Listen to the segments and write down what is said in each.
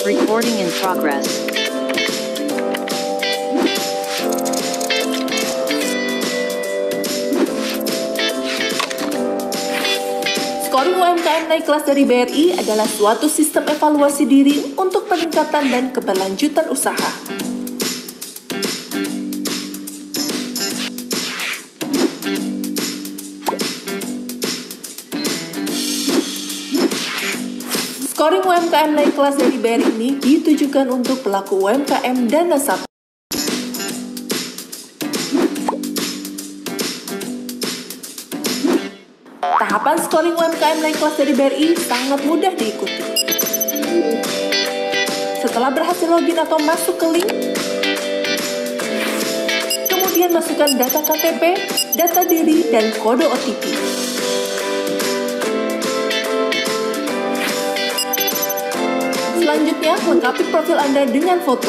Recording in progress. Scoring UMKM naik kelas dari BRI adalah suatu sistem evaluasi diri untuk peningkatan dan keberlanjutan usaha. Scoring UMKM naik kelas dari BRI ini ditujukan untuk pelaku UMKM dan nasabah. Tahapan scoring UMKM naik kelas dari BRI sangat mudah diikuti. Setelah berhasil login atau masuk ke link, kemudian masukkan data KTP, data diri, dan kode OTP. Selanjutnya, lengkapi profil Anda dengan foto.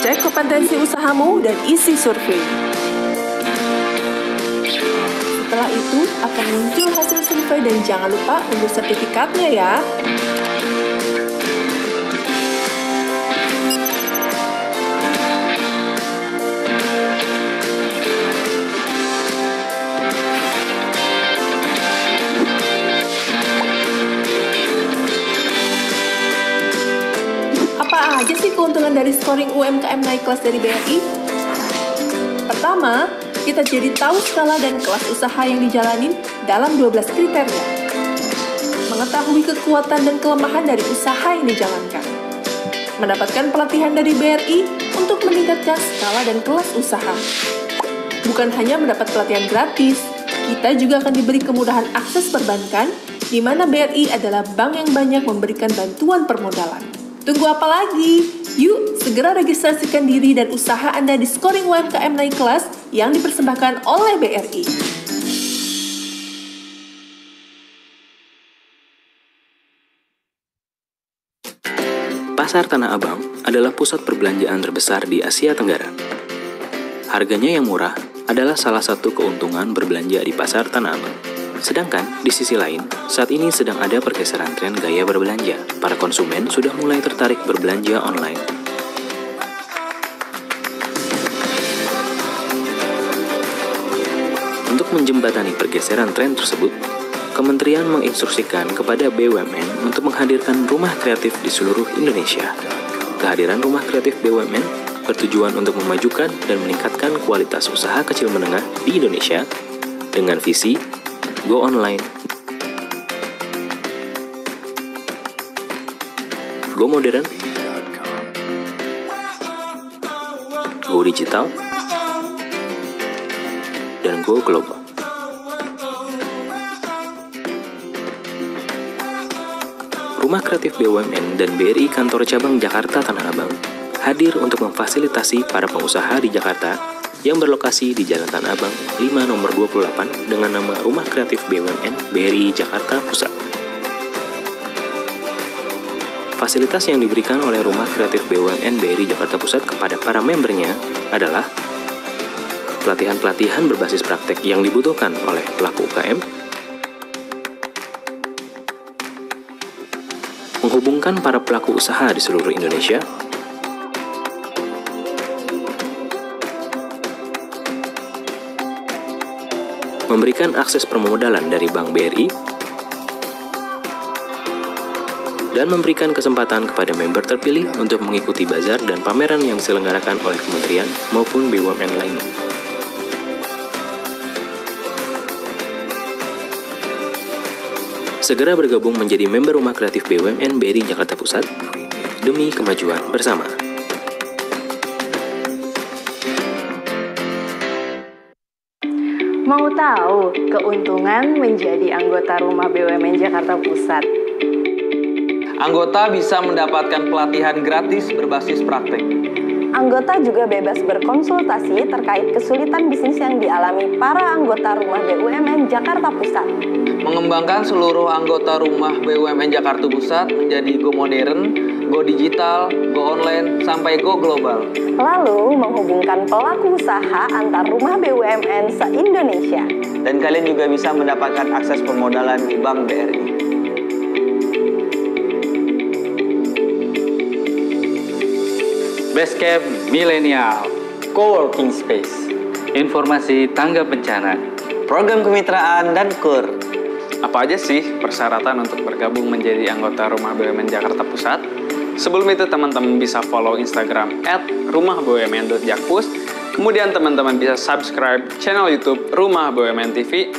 Cek kompetensi usahamu dan isi survei. Setelah itu, akan muncul hasil survei dan jangan lupa unduh sertifikatnya ya. Apa aja sih keuntungan dari scoring UMKM naik kelas dari BRI? Pertama, kita jadi tahu skala dan kelas usaha yang dijalanin dalam 12 kriteria. Mengetahui kekuatan dan kelemahan dari usaha yang dijalankan. Mendapatkan pelatihan dari BRI untuk meningkatkan skala dan kelas usaha. Bukan hanya mendapat pelatihan gratis, kita juga akan diberi kemudahan akses perbankan, di mana BRI adalah bank yang banyak memberikan bantuan permodalan. Tunggu apa lagi? Yuk, segera registrasikan diri dan usaha Anda di scoring UMKM naik kelas yang dipersembahkan oleh BRI. Pasar Tanah Abang adalah pusat perbelanjaan terbesar di Asia Tenggara. Harganya yang murah adalah salah satu keuntungan berbelanja di Pasar Tanah Abang. Sedangkan, di sisi lain, saat ini sedang ada pergeseran tren gaya berbelanja. Para konsumen sudah mulai tertarik berbelanja online. Untuk menjembatani pergeseran tren tersebut, Kementerian menginstruksikan kepada BUMN untuk menghadirkan rumah kreatif di seluruh Indonesia. Kehadiran rumah kreatif BUMN bertujuan untuk memajukan dan meningkatkan kualitas usaha kecil menengah di Indonesia dengan visi Go Online, Go Modern, Go Digital, dan Go Global. Rumah Kreatif BUMN dan BRI Kantor Cabang Jakarta Tanah Abang hadir untuk memfasilitasi para pengusaha di Jakarta yang berlokasi di Jalan Tanah Abang 5 nomor 28 dengan nama Rumah Kreatif BUMN BRI Jakarta Pusat. Fasilitas yang diberikan oleh Rumah Kreatif BUMN BRI Jakarta Pusat kepada para membernya adalah pelatihan-pelatihan berbasis praktek yang dibutuhkan oleh pelaku UKM, menghubungkan para pelaku usaha di seluruh Indonesia, memberikan akses permodalan dari Bank BRI, dan memberikan kesempatan kepada member terpilih untuk mengikuti bazar dan pameran yang diselenggarakan oleh kementerian maupun BUMN lainnya. Segera bergabung menjadi member Rumah Kreatif BUMN BRI Jakarta Pusat demi kemajuan bersama. Mau tahu keuntungan menjadi anggota Rumah BUMN Jakarta Pusat? Anggota bisa mendapatkan pelatihan gratis berbasis praktek. Anggota juga bebas berkonsultasi terkait kesulitan bisnis yang dialami para anggota Rumah BUMN Jakarta Pusat. Mengembangkan seluruh anggota Rumah BUMN Jakarta Pusat menjadi go modern, go digital, go online, sampai go global. Lalu menghubungkan pelaku usaha antar Rumah BUMN se-Indonesia. Dan kalian juga bisa mendapatkan akses permodalan di Bank BRI. Basecamp Millennial, Coworking Space, informasi tangga bencana, Program kemitraan dan KUR. Apa aja sih persyaratan untuk bergabung menjadi anggota Rumah BUMN Jakarta Pusat? Sebelum itu teman-teman bisa follow Instagram @rumahbumn.jakpus. Kemudian teman-teman bisa subscribe channel YouTube Rumah BUMN TV.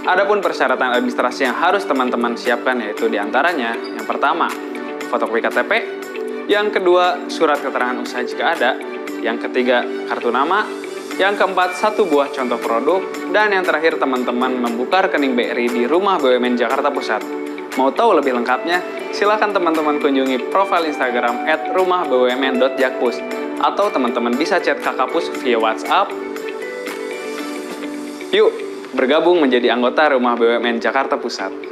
Adapun persyaratan administrasi yang harus teman-teman siapkan yaitu diantaranya, yang pertama, fotokopi KTP, yang kedua, surat keterangan usaha jika ada, yang ketiga, kartu nama, yang keempat, 1 buah contoh produk, dan yang terakhir, teman-teman membuka rekening BRI di Rumah BUMN Jakarta Pusat. Mau tahu lebih lengkapnya? Silakan teman-teman kunjungi profil Instagram @rumahbumn.jakpus, atau teman-teman bisa chat Kakapus via WhatsApp. Yuk, bergabung menjadi anggota Rumah BUMN Jakarta Pusat.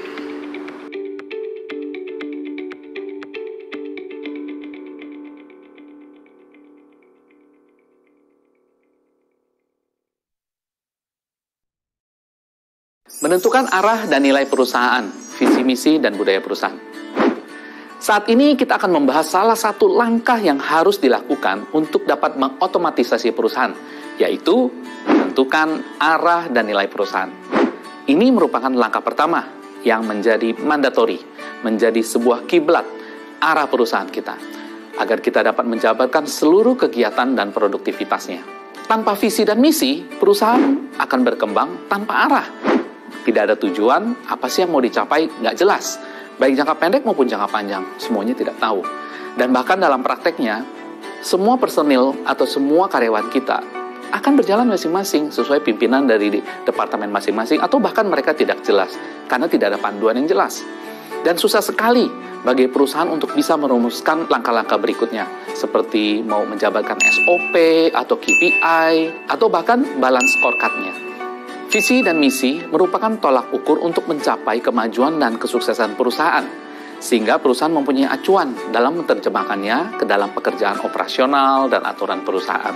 Menentukan arah dan nilai perusahaan, visi misi dan budaya perusahaan. Saat ini kita akan membahas salah satu langkah yang harus dilakukan untuk dapat mengotomatisasi perusahaan, yaitu menentukan arah dan nilai perusahaan. Ini merupakan langkah pertama yang menjadi mandatori, menjadi sebuah kiblat arah perusahaan kita, agar kita dapat menjabarkan seluruh kegiatan dan produktivitasnya. Tanpa visi dan misi, perusahaan akan berkembang tanpa arah. Tidak ada tujuan, apa sih yang mau dicapai, nggak jelas. Baik jangka pendek maupun jangka panjang, semuanya tidak tahu. Dan bahkan dalam prakteknya, semua personil atau semua karyawan kita akan berjalan masing-masing sesuai pimpinan dari departemen masing-masing, atau bahkan mereka tidak jelas, karena tidak ada panduan yang jelas. Dan susah sekali bagi perusahaan untuk bisa merumuskan langkah-langkah berikutnya, seperti mau menjabarkan SOP, atau KPI, atau bahkan balance scorecard-nya. Visi dan misi merupakan tolak ukur untuk mencapai kemajuan dan kesuksesan perusahaan, sehingga perusahaan mempunyai acuan dalam menerjemahkannya ke dalam pekerjaan operasional dan aturan perusahaan.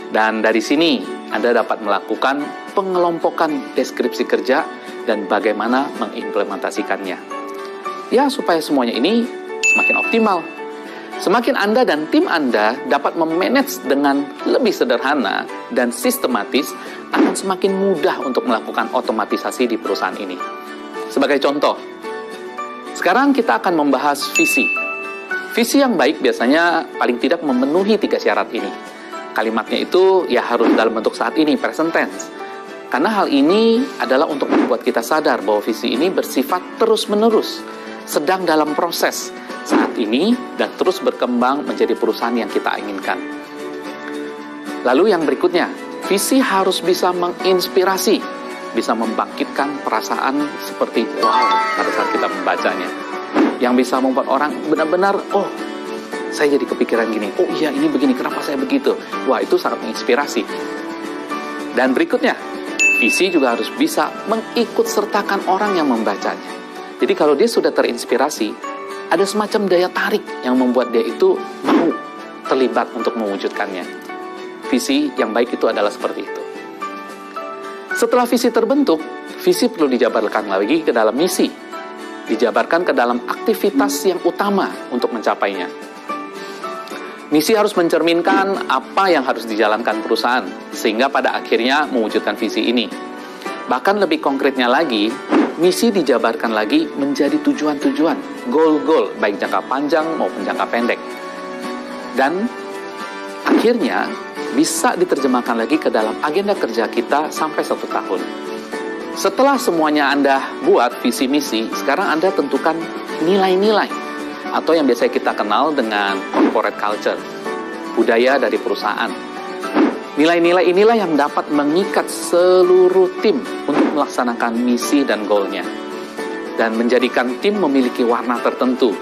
Dan dari sini, Anda dapat melakukan pengelompokan deskripsi kerja dan bagaimana mengimplementasikannya. Ya, supaya semuanya ini semakin optimal. Semakin Anda dan tim Anda dapat memanage dengan lebih sederhana dan sistematis, akan semakin mudah untuk melakukan otomatisasi di perusahaan ini. Sebagai contoh, sekarang kita akan membahas visi. Visi yang baik biasanya paling tidak memenuhi 3 syarat ini. Kalimatnya itu ya harus dalam bentuk saat ini, present tense. Karena hal ini adalah untuk membuat kita sadar bahwa visi ini bersifat terus-menerus, sedang dalam proses saat ini dan terus berkembang menjadi perusahaan yang kita inginkan. Lalu yang berikutnya, visi harus bisa menginspirasi, bisa membangkitkan perasaan seperti wow pada saat kita membacanya. Yang bisa membuat orang benar-benar, oh saya jadi kepikiran gini, oh iya ini begini, kenapa saya begitu? Wah, itu sangat menginspirasi. Dan berikutnya, visi juga harus bisa mengikut sertakan orang yang membacanya. Jadi kalau dia sudah terinspirasi, ada semacam daya tarik yang membuat dia itu mau terlibat untuk mewujudkannya. Visi yang baik itu adalah seperti itu. Setelah visi terbentuk, visi perlu dijabarkan lagi ke dalam misi. Dijabarkan ke dalam aktivitas yang utama untuk mencapainya. Misi harus mencerminkan apa yang harus dijalankan perusahaan, sehingga pada akhirnya mewujudkan visi ini. Bahkan lebih konkretnya lagi, misi dijabarkan lagi menjadi tujuan-tujuan, goal-goal, baik jangka panjang maupun jangka pendek. Dan akhirnya bisa diterjemahkan lagi ke dalam agenda kerja kita sampai 1 tahun. Setelah semuanya Anda buat visi misi, sekarang Anda tentukan nilai-nilai, atau yang biasa kita kenal dengan corporate culture, budaya dari perusahaan. Nilai-nilai inilah yang dapat mengikat seluruh tim untuk melaksanakan misi dan goalnya, dan menjadikan tim memiliki warna tertentu.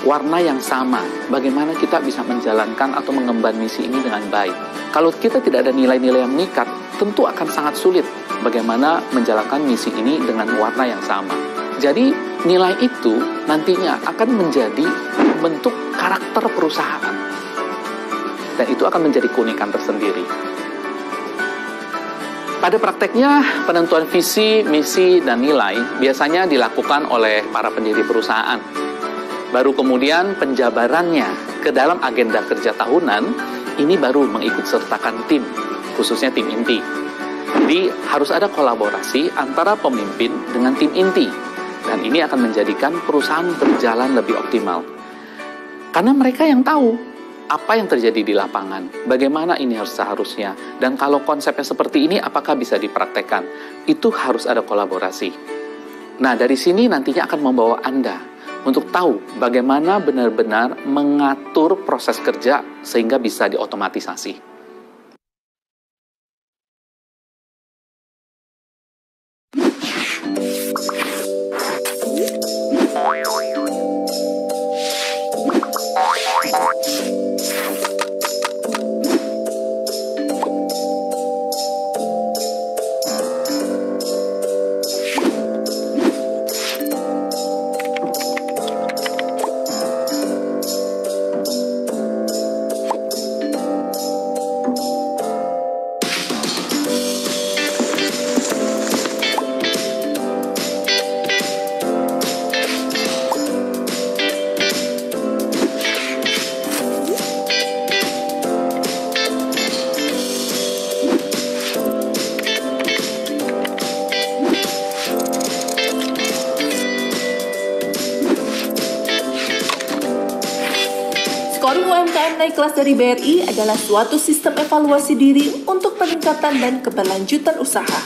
warna yang sama, bagaimana kita bisa menjalankan atau mengemban misi ini dengan baik. Kalau kita tidak ada nilai-nilai yang mengikat, tentu akan sangat sulit bagaimana menjalankan misi ini dengan warna yang sama. Jadi, nilai itu nantinya akan menjadi bentuk karakter perusahaan. Dan itu akan menjadi keunikan tersendiri. Pada prakteknya, penentuan visi, misi, dan nilai biasanya dilakukan oleh para pendiri perusahaan. Baru kemudian penjabarannya ke dalam agenda kerja tahunan, ini baru mengikut sertakan tim, khususnya tim inti. Jadi harus ada kolaborasi antara pemimpin dengan tim inti. Dan ini akan menjadikan perusahaan berjalan lebih optimal. Karena mereka yang tahu apa yang terjadi di lapangan, bagaimana ini harus seharusnya, dan kalau konsepnya seperti ini, apakah bisa dipraktekkan. Itu harus ada kolaborasi. Nah, dari sini nantinya akan membawa Anda untuk tahu bagaimana benar-benar mengatur proses kerja sehingga bisa diotomatisasi. Scoring UMKM naik kelas dari BRI adalah suatu sistem evaluasi diri untuk peningkatan dan keberlanjutan usaha.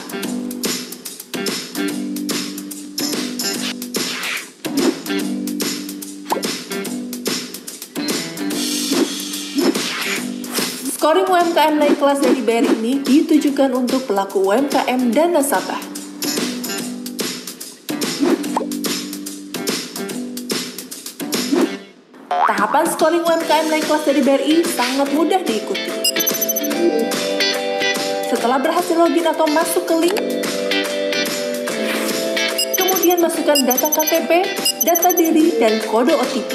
Scoring UMKM naik kelas dari BRI ini ditujukan untuk pelaku UMKM dan nasabah. Tahapan scoring UMKM naik kelas dari BRI sangat mudah diikuti. Setelah berhasil login atau masuk ke link, kemudian masukkan data KTP, data diri, dan kode OTP.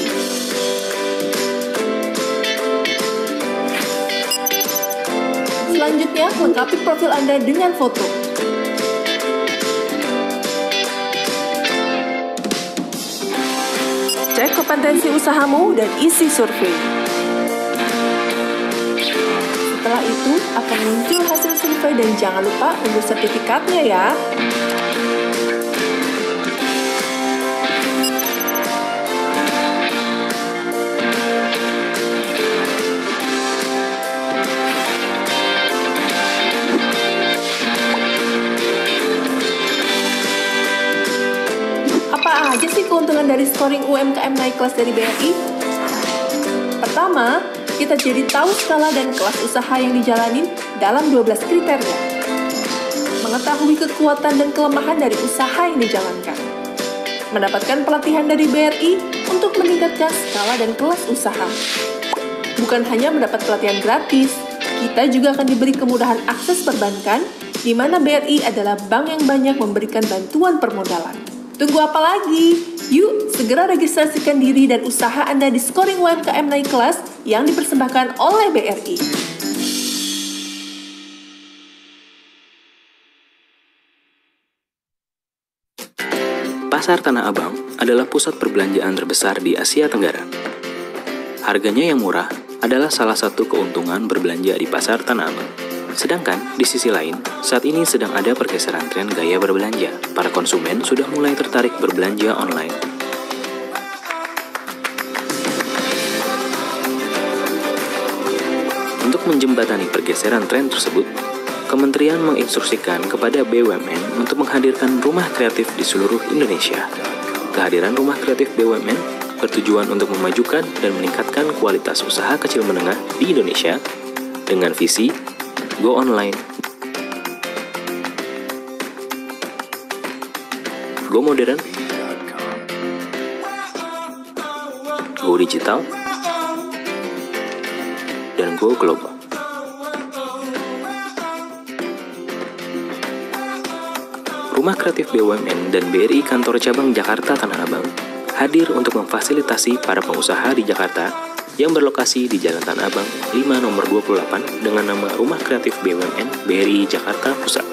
Selanjutnya, lengkapi profil Anda dengan foto. Cek kompetensi usahamu dan isi survei. Setelah itu, akan muncul hasil survei dan jangan lupa unduh sertifikatnya ya. Apa aja sih keuntungan dari scoring UMKM naik kelas dari BRI? Pertama, kita jadi tahu skala dan kelas usaha yang dijalanin dalam 12 kriteria. Mengetahui kekuatan dan kelemahan dari usaha yang dijalankan. Mendapatkan pelatihan dari BRI untuk meningkatkan skala dan kelas usaha. Bukan hanya mendapat pelatihan gratis, kita juga akan diberi kemudahan akses perbankan, di mana BRI adalah bank yang banyak memberikan bantuan permodalan. Tunggu apa lagi? Yuk, segera registrasikan diri dan usaha Anda di scoring UMKM naik kelas yang dipersembahkan oleh BRI. Pasar Tanah Abang adalah pusat perbelanjaan terbesar di Asia Tenggara. Harganya yang murah adalah salah satu keuntungan berbelanja di Pasar Tanah Abang. Sedangkan, di sisi lain, saat ini sedang ada pergeseran tren gaya berbelanja. Para konsumen sudah mulai tertarik berbelanja online. Untuk menjembatani pergeseran tren tersebut, Kementerian menginstruksikan kepada BUMN untuk menghadirkan rumah kreatif di seluruh Indonesia. Kehadiran rumah kreatif BUMN bertujuan untuk memajukan dan meningkatkan kualitas usaha kecil menengah di Indonesia dengan visi Go Online, Go Modern, Go Digital, dan Go Global. Rumah Kreatif BUMN dan BRI Kantor Cabang Jakarta Tanah Abang hadir untuk memfasilitasi para pengusaha di Jakarta yang berlokasi di Jalan Tanah Abang 5 nomor 28 dengan nama Rumah Kreatif BUMN BRI Jakarta Pusat.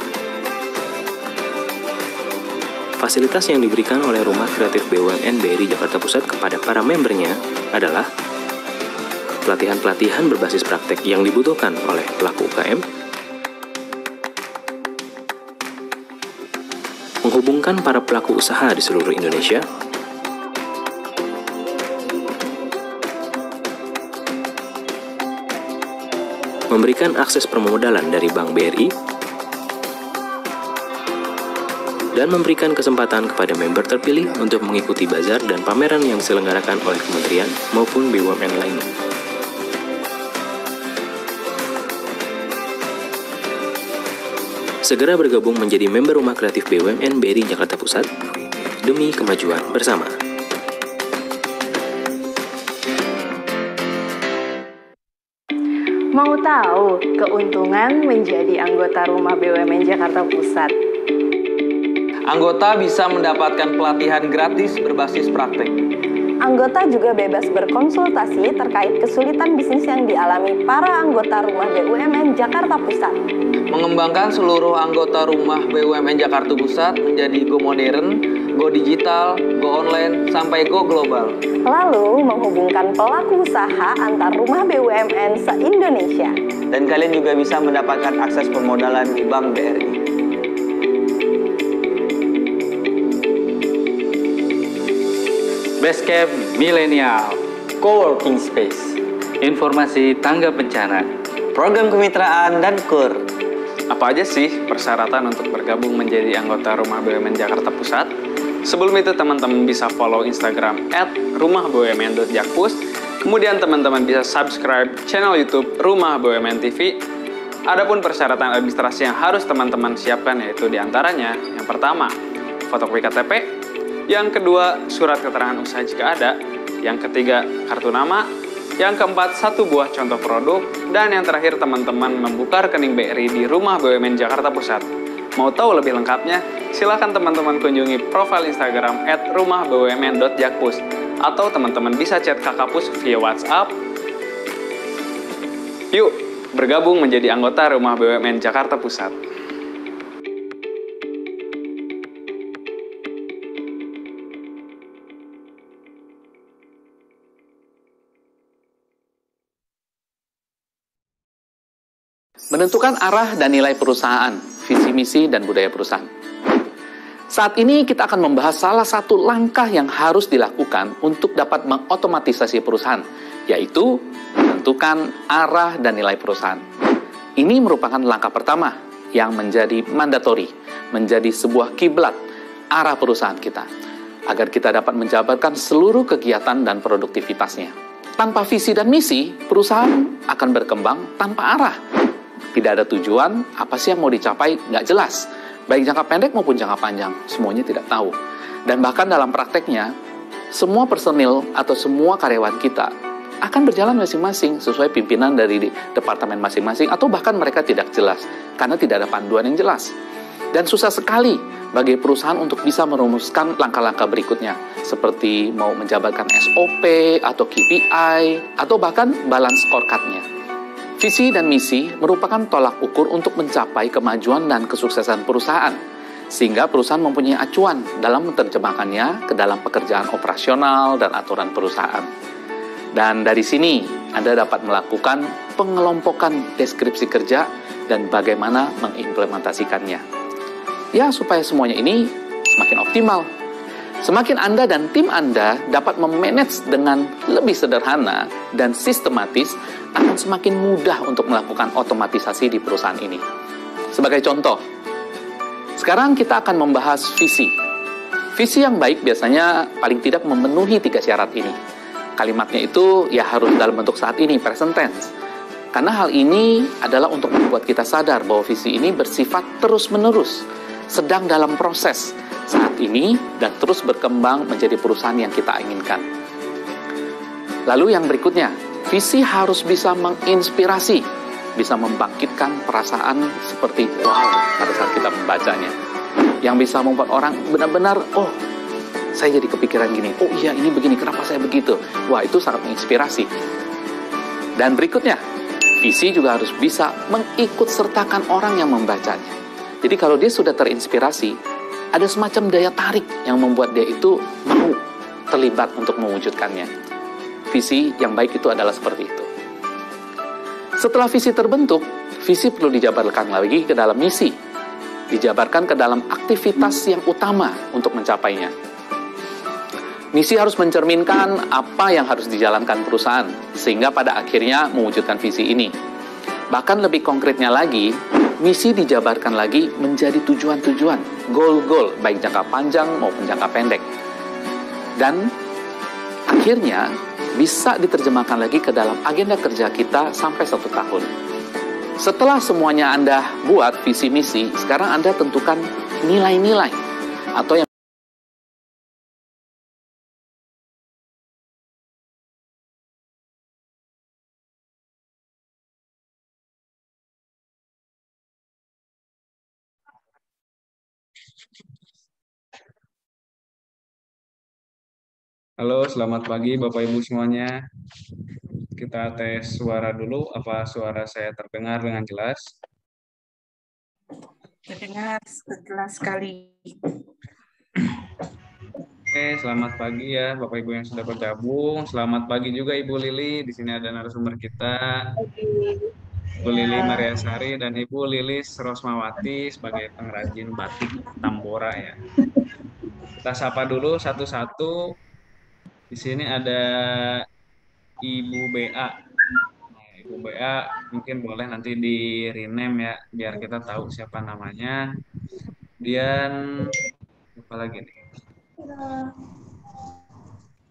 Fasilitas yang diberikan oleh Rumah Kreatif BUMN BRI Jakarta Pusat kepada para membernya adalah pelatihan-pelatihan berbasis praktek yang dibutuhkan oleh pelaku UKM, menghubungkan para pelaku usaha di seluruh Indonesia, memberikan akses permodalan dari Bank BRI, dan memberikan kesempatan kepada member terpilih untuk mengikuti bazar dan pameran yang diselenggarakan oleh kementerian maupun BUMN lainnya. Segera bergabung menjadi member Rumah Kreatif BUMN BRI Jakarta Pusat demi kemajuan bersama. Mau tahu keuntungan menjadi anggota Rumah BUMN Jakarta Pusat? Anggota bisa mendapatkan pelatihan gratis berbasis praktek. Anggota juga bebas berkonsultasi terkait kesulitan bisnis yang dialami para anggota Rumah BUMN Jakarta Pusat. Mengembangkan seluruh anggota Rumah BUMN Jakarta Pusat menjadi Go Modern, Go Digital, Go Online, sampai Go Global. Lalu menghubungkan pelaku usaha antar Rumah BUMN se-Indonesia. Dan kalian juga bisa mendapatkan akses permodalan di Bank BRI. Basecamp Millennial, Coworking Space, informasi tangga bencana, Program kemitraan dan KUR. Apa aja sih persyaratan untuk bergabung menjadi anggota Rumah BUMN Jakarta Pusat? Sebelum itu teman-teman bisa follow Instagram @rumahbumn.jakpus. Kemudian teman-teman bisa subscribe channel YouTube Rumah BUMN TV. Adapun persyaratan administrasi yang harus teman-teman siapkan yaitu diantaranya: yang pertama, fotokopi KTP, yang kedua, surat keterangan usaha jika ada, yang ketiga, kartu nama, yang keempat, 1 buah contoh produk, dan yang terakhir teman-teman membuka rekening BRI di Rumah BUMN Jakarta Pusat. Mau tahu lebih lengkapnya? Silakan teman-teman kunjungi profil Instagram @rumahbumn.jakpus atau teman-teman bisa chat Kakapus via WhatsApp. Yuk, bergabung menjadi anggota Rumah BUMN Jakarta Pusat. Menentukan arah dan nilai perusahaan, visi misi dan budaya perusahaan. Saat ini kita akan membahas salah satu langkah yang harus dilakukan untuk dapat mengotomatisasi perusahaan, yaitu menentukan arah dan nilai perusahaan. Ini merupakan langkah pertama yang menjadi mandatori, menjadi sebuah kiblat arah perusahaan kita, agar kita dapat menjabarkan seluruh kegiatan dan produktivitasnya. Tanpa visi dan misi, perusahaan akan berkembang tanpa arah. Tidak ada tujuan, apa sih yang mau dicapai, nggak jelas. Baik jangka pendek maupun jangka panjang, semuanya tidak tahu. Dan bahkan dalam prakteknya, semua personil atau semua karyawan kita akan berjalan masing-masing sesuai pimpinan dari departemen masing-masing, atau bahkan mereka tidak jelas, karena tidak ada panduan yang jelas. Dan susah sekali bagi perusahaan untuk bisa merumuskan langkah-langkah berikutnya, seperti mau menjabarkan SOP atau KPI, atau bahkan balance scorecard-nya. Visi dan misi merupakan tolak ukur untuk mencapai kemajuan dan kesuksesan perusahaan, sehingga perusahaan mempunyai acuan dalam menerjemahkannya ke dalam pekerjaan operasional dan aturan perusahaan. Dan dari sini, Anda dapat melakukan pengelompokan deskripsi kerja dan bagaimana mengimplementasikannya. Ya, supaya semuanya ini semakin optimal. Semakin Anda dan tim Anda dapat memanage dengan lebih sederhana dan sistematis, akan semakin mudah untuk melakukan otomatisasi di perusahaan ini. Sebagai contoh, sekarang kita akan membahas visi. Visi yang baik biasanya paling tidak memenuhi 3 syarat ini. Kalimatnya itu ya harus dalam bentuk saat ini, present tense. Karena hal ini adalah untuk membuat kita sadar bahwa visi ini bersifat terus-menerus, sedang dalam proses saat ini dan terus berkembang menjadi perusahaan yang kita inginkan. Lalu yang berikutnya, visi harus bisa menginspirasi, bisa membangkitkan perasaan seperti wow pada saat kita membacanya. Yang bisa membuat orang benar-benar, oh saya jadi kepikiran gini, oh iya ini begini, kenapa saya begitu? Wah itu sangat menginspirasi. Dan berikutnya, visi juga harus bisa mengikut sertakan orang yang membacanya. Jadi kalau dia sudah terinspirasi, ada semacam daya tarik yang membuat dia itu mau terlibat untuk mewujudkannya. Visi yang baik itu adalah seperti itu. Setelah visi terbentuk, visi perlu dijabarkan lagi ke dalam misi. Dijabarkan ke dalam aktivitas yang utama untuk mencapainya. Misi harus mencerminkan apa yang harus dijalankan perusahaan, sehingga pada akhirnya mewujudkan visi ini. Bahkan lebih konkretnya lagi, misi dijabarkan lagi menjadi tujuan-tujuan, goal-goal, baik jangka panjang maupun jangka pendek. Dan akhirnya bisa diterjemahkan lagi ke dalam agenda kerja kita sampai 1 tahun. Setelah semuanya Anda buat visi misi, sekarang Anda tentukan nilai-nilai atau yang Halo, selamat pagi Bapak Ibu semuanya. Kita tes suara dulu, apa suara saya terdengar dengan jelas? Terdengar jelas sekali. Oke, selamat pagi ya Bapak Ibu yang sudah bergabung. Selamat pagi juga Ibu Lili. Di sini ada narasumber kita. Ibu Lili Mariasari dan Ibu Lilis Rosmawati sebagai pengrajin batik Tambora ya. Kita sapa dulu satu-satu. Di sini ada Ibu BA. Nah, Ibu BA mungkin boleh nanti di rename ya, biar kita tahu siapa namanya. Dian, apa lagi nih?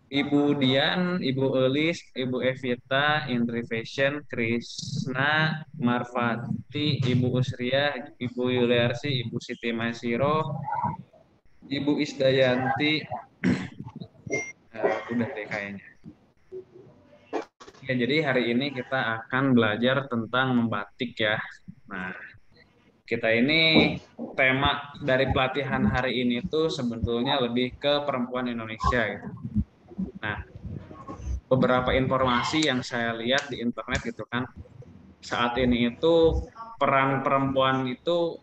Ibu Dian, Ibu Elis, Ibu Evita, Indri Fashion, Krisna, Marfati, Ibu Usria, Ibu Yuliarsi, Ibu Siti Masiro, Ibu Isdayanti. Udah deh kayaknya. Ya, jadi hari ini kita akan belajar tentang membatik ya. Nah, kita ini tema dari pelatihan hari ini tuh sebetulnya lebih ke perempuan Indonesia gitu. Nah, beberapa informasi yang saya lihat di internet gitu kan, saat ini itu peran perempuan itu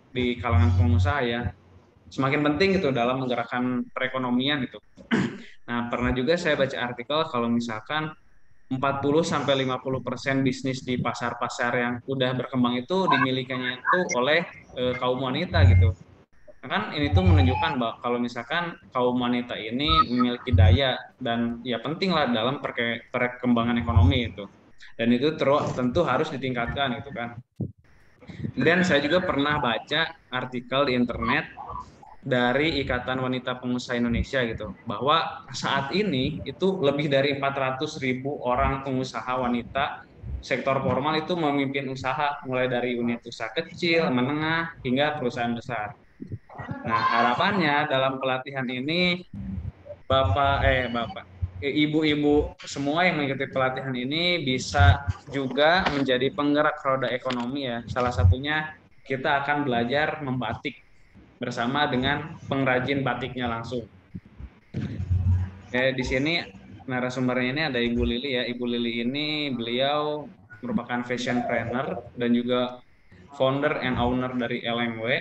di kalangan pengusaha ya semakin penting gitu dalam menggerakkan perekonomian gitu. Nah, pernah juga saya baca artikel kalau misalkan 40-50% bisnis di pasar-pasar yang udah berkembang itu dimilikinya itu oleh kaum wanita gitu. Nah, kan ini tuh menunjukkan bahwa kalau misalkan kaum wanita ini memiliki daya dan ya penting lah dalam perkembangan ekonomi itu. Dan itu tentu harus ditingkatkan gitu kan. Kemudian saya juga pernah baca artikel di internet dari Ikatan Wanita Pengusaha Indonesia gitu, bahwa saat ini itu lebih dari 400.000 orang pengusaha wanita sektor formal itu memimpin usaha, mulai dari unit usaha kecil, menengah, hingga perusahaan besar. Nah, harapannya dalam pelatihan ini ibu-ibu semua yang mengikuti pelatihan ini bisa juga menjadi penggerak roda ekonomi ya. Salah satunya kita akan belajar membatik bersama dengan pengrajin batiknya langsung. Di sini narasumbernya ini ada Ibu Lili ya. Ibu Lili ini beliau merupakan fashion trainer dan juga founder and owner dari LMW.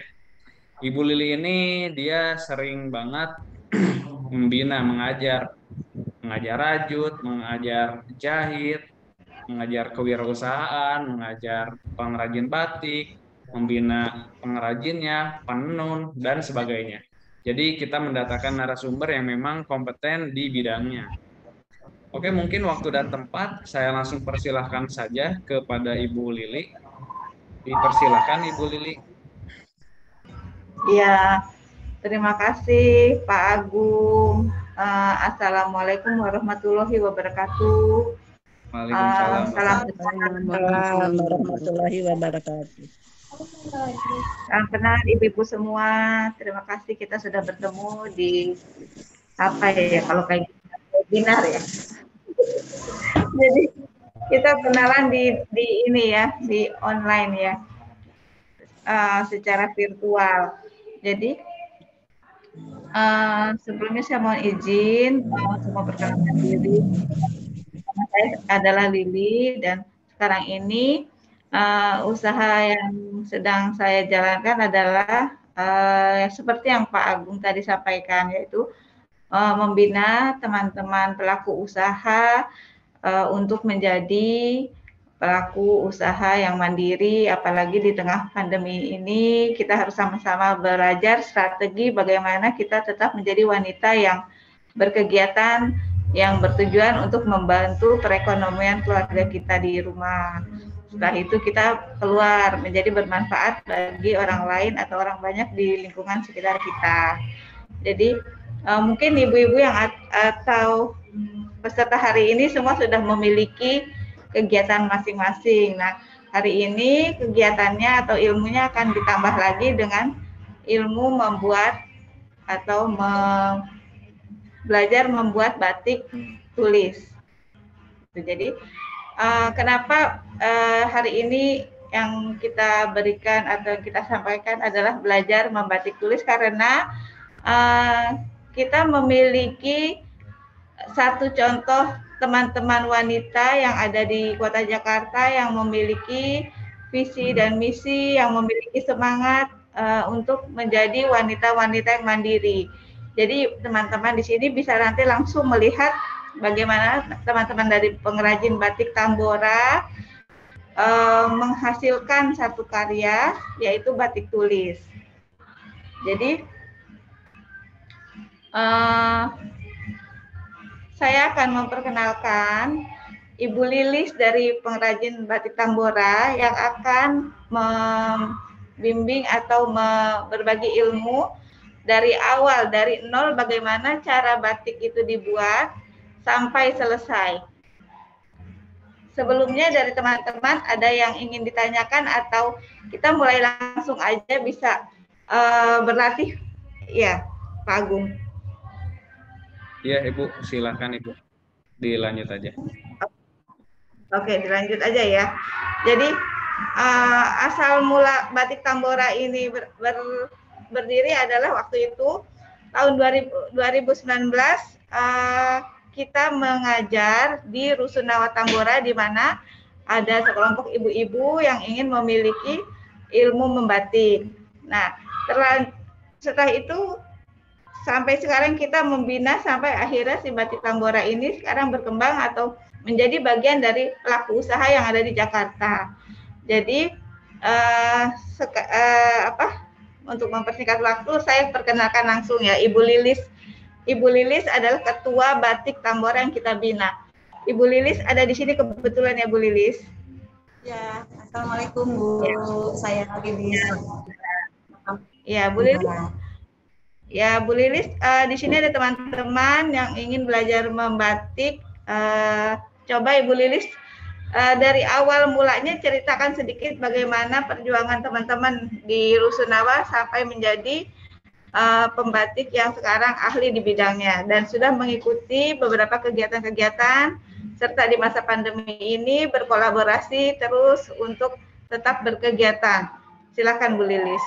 Ibu Lili ini dia sering banget membina, mengajar rajut, mengajar jahit, mengajar kewirausahaan, mengajar pengrajin batik, membina pengrajinnya, penenun, dan sebagainya. Jadi kita mendatangkan narasumber yang memang kompeten di bidangnya. Oke, mungkin waktu dan tempat saya langsung persilahkan saja kepada Ibu Lili. Dipersilahkan Ibu Lili. Ya, terima kasih Pak Agung. Assalamualaikum warahmatullahi wabarakatuh. Waalaikumsalam. Salam warahmatullahi wabarakatuh. Salam kenal ibu-ibu semua. Terima kasih kita sudah bertemu di apa ya kalau kayak webinar ya. Jadi kita kenalan di ini ya, di online ya, secara virtual. Jadi sebelumnya saya mohon izin untuk memperkenalkan diri. Nama saya adalah Lili dan sekarang ini usaha yang sedang saya jalankan adalah seperti yang Pak Agung tadi sampaikan, yaitu membina teman-teman pelaku usaha untuk menjadi pelaku usaha yang mandiri, apalagi di tengah pandemi ini kita harus sama-sama belajar strategi bagaimana kita tetap menjadi wanita yang berkegiatan yang bertujuan untuk membantu perekonomian keluarga kita di rumah. Setelah itu kita keluar menjadi bermanfaat bagi orang lain atau orang banyak di lingkungan sekitar kita. Jadi mungkin ibu-ibu yang atau peserta hari ini semua sudah memiliki kegiatan masing-masing. Nah, hari ini kegiatannya atau ilmunya akan ditambah lagi dengan ilmu membuat atau belajar membuat batik tulis. Jadi, kenapa hari ini yang kita berikan atau kita sampaikan adalah belajar membatik tulis, karena kita memiliki satu contoh teman-teman wanita yang ada di Kota Jakarta yang memiliki visi dan misi, yang memiliki semangat untuk menjadi wanita-wanita yang mandiri. Jadi teman-teman di sini bisa nanti langsung melihat bagaimana teman-teman dari pengrajin batik Tambora menghasilkan satu karya, yaitu batik tulis. Jadi saya akan memperkenalkan Ibu Lilis dari pengrajin batik Tambora yang akan membimbing atau berbagi ilmu dari awal, dari nol, bagaimana cara batik itu dibuat sampai selesai. Sebelumnya dari teman-teman ada yang ingin ditanyakan atau kita mulai langsung aja bisa berlatih? Ya, Pak Agung. Iya, Ibu, silakan Ibu. Dilanjut aja. Oke, dilanjut aja ya. Jadi asal mula batik Tambora ini berdiri adalah waktu itu tahun 2019 kita mengajar di Rusunawa Tambora, di mana ada sekelompok ibu-ibu yang ingin memiliki ilmu membatik. Nah, setelah itu sampai sekarang kita membina sampai akhirnya si batik Tambora ini sekarang berkembang atau menjadi bagian dari pelaku usaha yang ada di Jakarta. Jadi untuk mempersingkat waktu, saya perkenalkan langsung ya, Ibu Lilis. Ibu Lilis adalah ketua batik Tambora yang kita bina. Ibu Lilis ada di sini kebetulan ya, Bu Lilis. Ya, assalamualaikum Bu. Ya. Saya Lilis. Ya, Bu Lilis. Ya, Bu Lilis, di sini ada teman-teman yang ingin belajar membatik. Coba Ibu Lilis dari awal mulanya ceritakan sedikit bagaimana perjuangan teman-teman di Rusunawa sampai menjadi pembatik yang sekarang ahli di bidangnya dan sudah mengikuti beberapa kegiatan-kegiatan serta di masa pandemi ini berkolaborasi terus untuk tetap berkegiatan. Silakan Bu Lilis.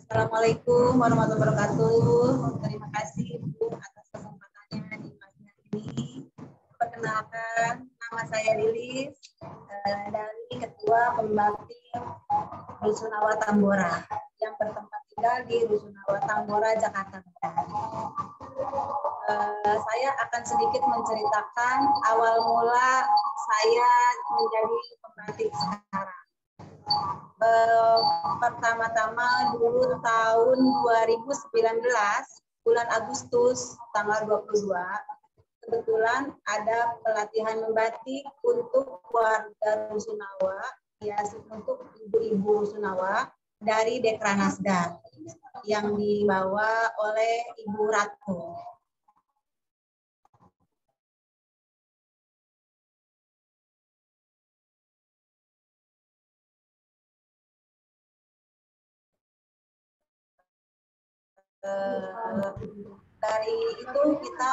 Assalamualaikum warahmatullahi wabarakatuh. Terima kasih Bu atas kesempatannya di pagi ini. Perkenalkan, nama saya Lilis dari Ketua Pembatik Rusunawa Tambora yang bertempat tinggal di Rusunawa Tambora, Jakarta. Saya akan sedikit menceritakan awal mula saya menjadi pembatik sekarang. Pertama-tama dulu tahun 2019 bulan Agustus tanggal 22 kebetulan ada pelatihan membatik untuk warga Rusunawa, ya, untuk ibu-ibu Rusunawa dari Dekranasda yang dibawa oleh Ibu Ratu. Dari itu kita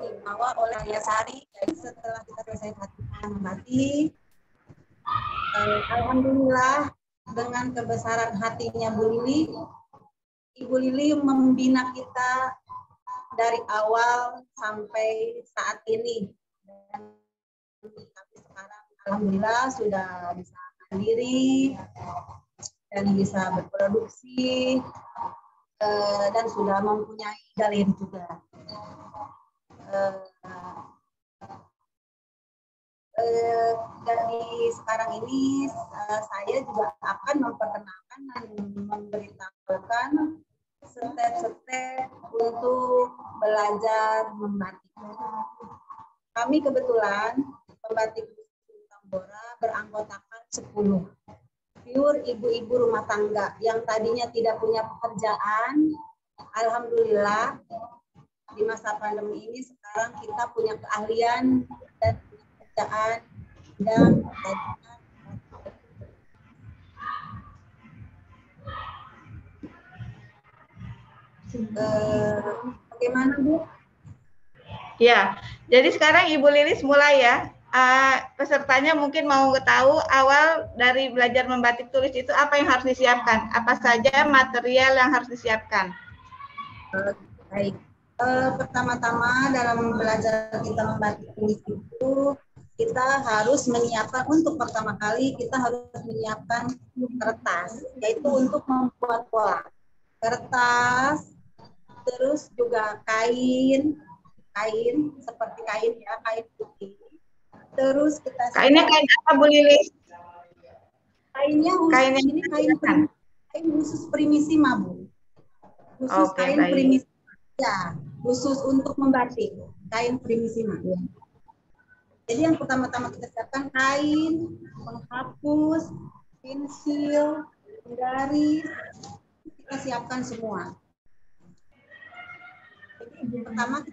dibawa oleh Ayah Sari. Jadi setelah kita selesai mati, alhamdulillah dengan kebesaran hatinya Bu Lili, Ibu Lili membina kita dari awal sampai saat ini. Tapi sekarang alhamdulillah sudah bisa mandiri dan bisa berproduksi dan sudah mempunyai galeri juga. Dari sekarang ini saya juga akan memperkenalkan dan memberitahukan step-step untuk belajar membatik. Kami kebetulan pembatik Tambora beranggotakan 10 pure ibu-ibu rumah tangga yang tadinya tidak punya pekerjaan. Alhamdulillah di masa pandemi ini sekarang kita punya keahlian dan pekerjaan dan bagaimana Bu? Ya, jadi sekarang Ibu Lilis mulai ya. Pesertanya mungkin mau tahu awal dari belajar membatik tulis itu apa yang harus disiapkan, apa saja material yang harus disiapkan. Baik, pertama-tama dalam belajar kita membatik tulis itu kita harus menyiapkan, untuk pertama kali kita harus menyiapkan kertas, yaitu untuk membuat pola kertas, terus juga kain seperti kain ya, kain putih. Terus kita kainnya kain apa Bu Lilis? Kainnya khusus ini kain khusus primisima Bu. Khusus kain primisima. Ya, khusus untuk membatik kain primisima. Jadi yang pertama-tama kita siapkan kain, penghapus, pensil, penggaris, kita siapkan semua.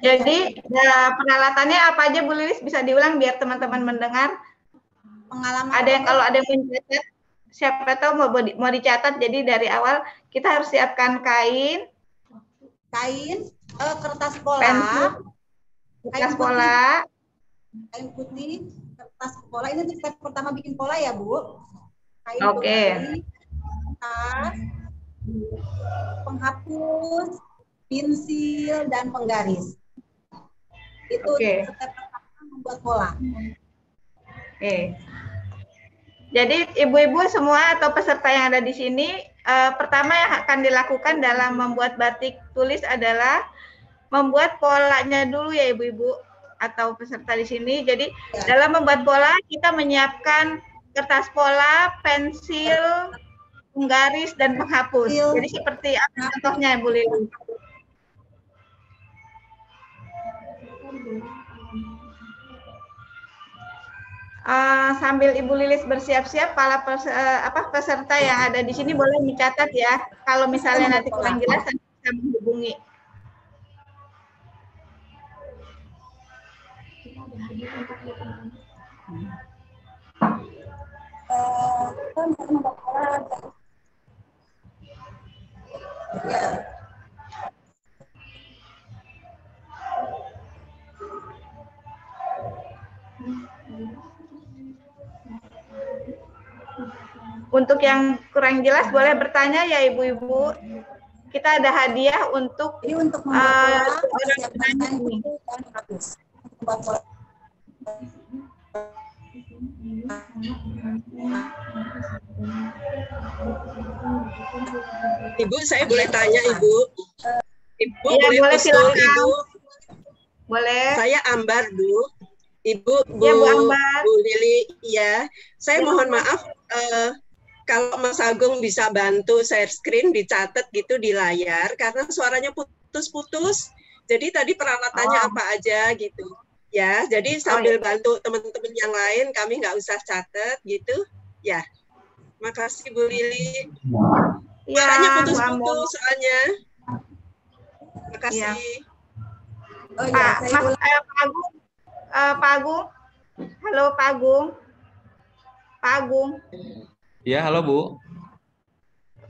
Jadi peralatannya apa aja Bu Lilis, bisa diulang biar teman-teman mendengar. Pengalaman. Ada yang kalau ada yang mencatat, siapa tahu mau dicatat. Jadi dari awal kita harus siapkan kain, kertas pola, kain putih, kertas pola. Ini step pertama bikin pola ya Bu. Kain putih, kertas, penghapus, pensil dan penggaris. Itu step pertama membuat pola. Jadi ibu-ibu semua atau peserta yang ada di sini, pertama yang akan dilakukan dalam membuat batik tulis adalah membuat polanya dulu ya ibu-ibu atau peserta di sini. Jadi dalam membuat pola kita menyiapkan kertas pola, pensil, penggaris dan penghapus. Jadi seperti apa contohnya Bu Lili? Sambil Ibu Lilis bersiap-siap, para peserta yang ada di sini boleh mencatat ya. Kalau misalnya nanti kurang jelas, nanti bisa menghubungi. Untuk yang kurang jelas boleh bertanya ya ibu-ibu. Kita ada hadiah untuk orang penanya ini. Ibu, saya boleh tanya Ibu? Ibu ya, boleh silakan. Ibu. Boleh. Saya Ambar, Bu. Ibu, Bu, ya, Bu Ambar. Bu Lili, ya. Saya mohon maaf. Kalau Mas Agung bisa bantu share screen, dicatat gitu di layar, karena suaranya putus-putus. Jadi tadi peralatannya apa aja gitu. Ya, jadi sambil bantu teman-teman yang lain, kami nggak usah catat gitu. Ya, makasih Bu Lili. Suaranya putus-putus soalnya. Makasih. Ya. Pak Agung. Pak Agung. Halo Pak Agung. Pak Agung. Ya, halo Bu.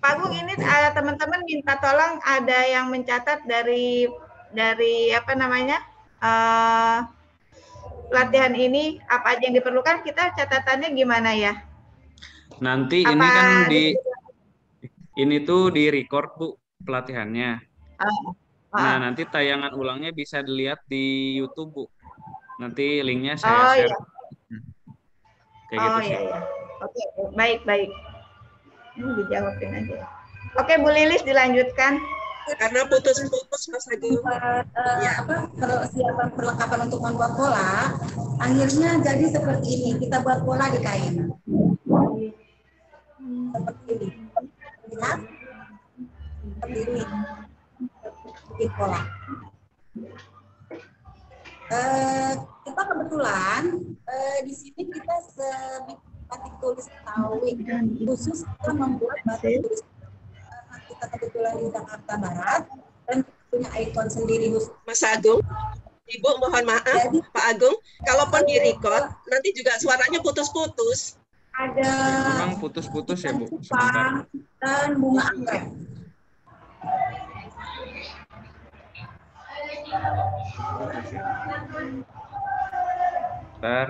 Pak Agung, ini teman-teman minta tolong ada yang mencatat dari apa namanya pelatihan ini apa aja yang diperlukan. Kita catatannya gimana ya? Nanti ini kan ini tuh di record Bu pelatihannya. Nah, nanti tayangan ulangnya bisa dilihat di YouTube Bu. Nanti linknya saya share. Iya. Kayak gitu sih. Iya. Oke, baik. Ini dijawabin aja. Oke, Bu Lilis dilanjutkan. Karena putus-putus Mas Agung. Persiapan perlengkapan untuk membuat pola, akhirnya jadi seperti ini. Kita buat pola di kain. Seperti ini. Lihat. Seperti ini. Bikin pola. Kita kebetulan di sini kita batik tulis Betawi khusus kita membuat batik tulis kita kebetulan di Jakarta Barat dan punya ikon sendiri khusus. Mas Agung, Ibu mohon maaf, Pak Agung, kalaupun di record nanti juga suaranya putus-putus. Ada memang putus-putus ya Bu. Sebentar. Dan bunga anggrek. Bentar.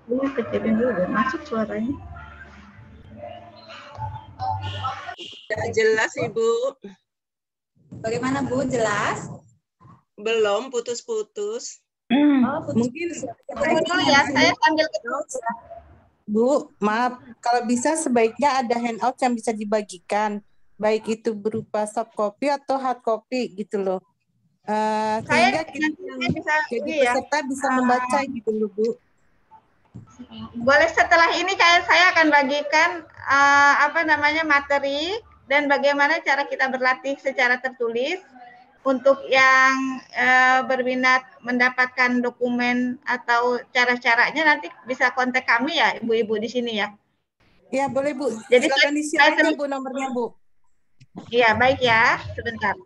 Ini kecilin dulu, masuk suaranya. Sudah jelas Ibu. Bagaimana Bu, jelas? Belum, putus-putus. Mungkin Dulu ya, saya sambil Bu, maaf, kalau bisa sebaiknya ada handout yang bisa dibagikan, baik itu berupa soft copy atau hard copy gitu loh. Sehingga kita jadi peserta bisa membaca gitu loh Bu. Boleh setelah ini saya akan bagikan materi dan bagaimana cara kita berlatih secara tertulis. Untuk yang berminat mendapatkan dokumen atau cara-caranya nanti bisa kontak kami ya ibu-ibu di sini ya. Iya boleh Bu. Jadi silakan isi aja Bu nomornya Bu. Iya baik ya, sebentar.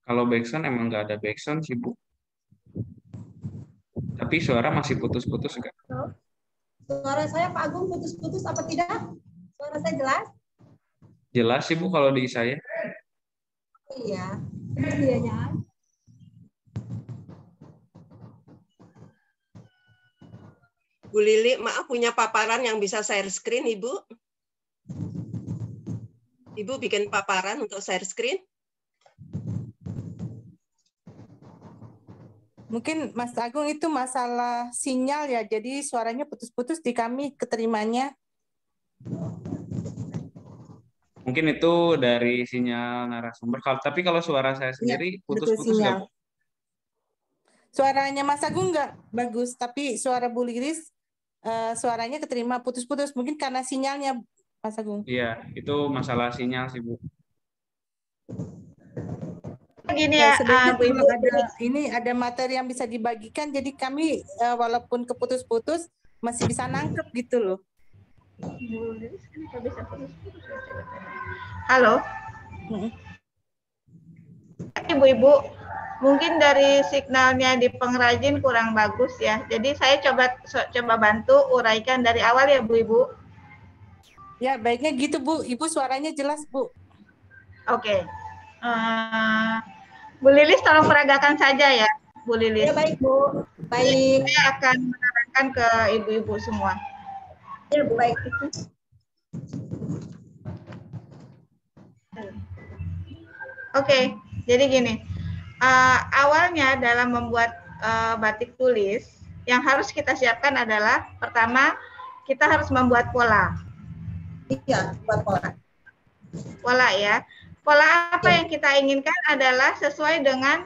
Kalau backsound emang nggak ada backsound sih Bu. Tapi suara masih putus-putus enggak? Suara saya Pak Agung putus-putus apa tidak? Suara saya jelas? Jelas sih Bu kalau di saya. Iya. Iya. Bu Lili, maaf punya paparan yang bisa share screen Ibu? Ibu bikin paparan untuk share screen? Mungkin Mas Agung itu masalah sinyal ya, jadi suaranya putus-putus di kami keterimanya. Mungkin itu dari sinyal narasumber. Tapi kalau suara saya sendiri putus-putus nggak Bu? Suaranya Mas Agung nggak bagus, tapi suara Bu Lilis suaranya keterima putus-putus. Mungkin karena sinyalnya Mas Agung. Iya, itu masalah sinyal sih Bu. Gini ya, ini ada materi yang bisa dibagikan, jadi kami walaupun keputus-putus masih bisa nangkep gitu loh. Halo, ibu-ibu, mungkin dari signalnya di pengrajin kurang bagus ya. Jadi saya coba bantu uraikan dari awal ya, Bu-ibu. Ya, baiknya gitu Bu. Ibu suaranya jelas Bu. Oke. Bu Lilis tolong peragakan saja ya, Bu Lilis. Ya baik Bu. Baik. Saya akan menerangkan ke ibu-ibu semua. Ya Bu, baik. Oke, jadi gini, awalnya dalam membuat batik tulis, yang harus kita siapkan adalah pertama kita harus membuat pola. Iya, buat pola. Pola ya. Pola apa yang kita inginkan adalah sesuai dengan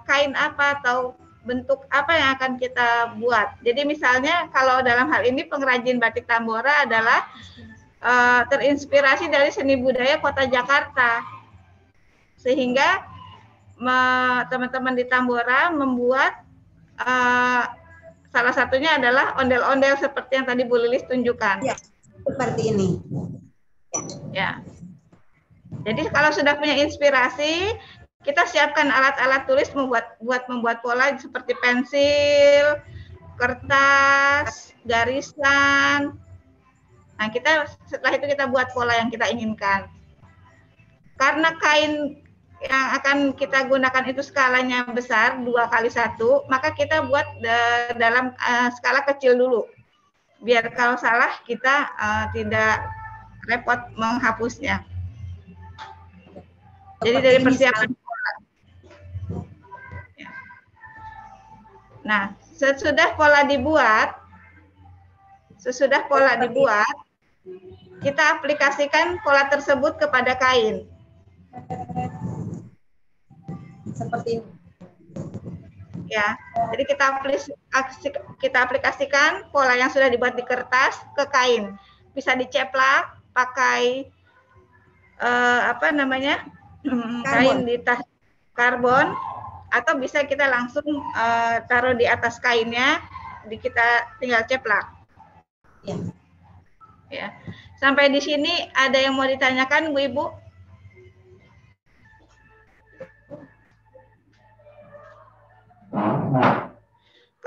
kain apa atau bentuk apa yang akan kita buat. Jadi misalnya kalau dalam hal ini pengrajin batik Tambora adalah terinspirasi dari seni budaya Kota Jakarta. Sehingga teman-teman di Tambora membuat salah satunya adalah ondel-ondel seperti yang tadi Bu Lilis tunjukkan. Ya, seperti ini. Ya. Jadi kalau sudah punya inspirasi, kita siapkan alat-alat tulis membuat pola seperti pensil, kertas, garisan. Nah, setelah itu kita buat pola yang kita inginkan. Karena kain yang akan kita gunakan itu skalanya besar, 2x1, maka kita buat dalam skala kecil dulu. Biar kalau salah kita tidak repot menghapusnya. Jadi dari persiapan pola. Nah, sesudah pola dibuat, kita aplikasikan pola tersebut kepada kain. Seperti ini. Ya, jadi kita aplikasikan pola yang sudah dibuat di kertas ke kain. Bisa diceplak pakai kain di tas karbon, atau bisa kita langsung taruh di atas kainnya, kita tinggal ceplak. Ya. Ya. Sampai di sini ada yang mau ditanyakan, Bu Ibu?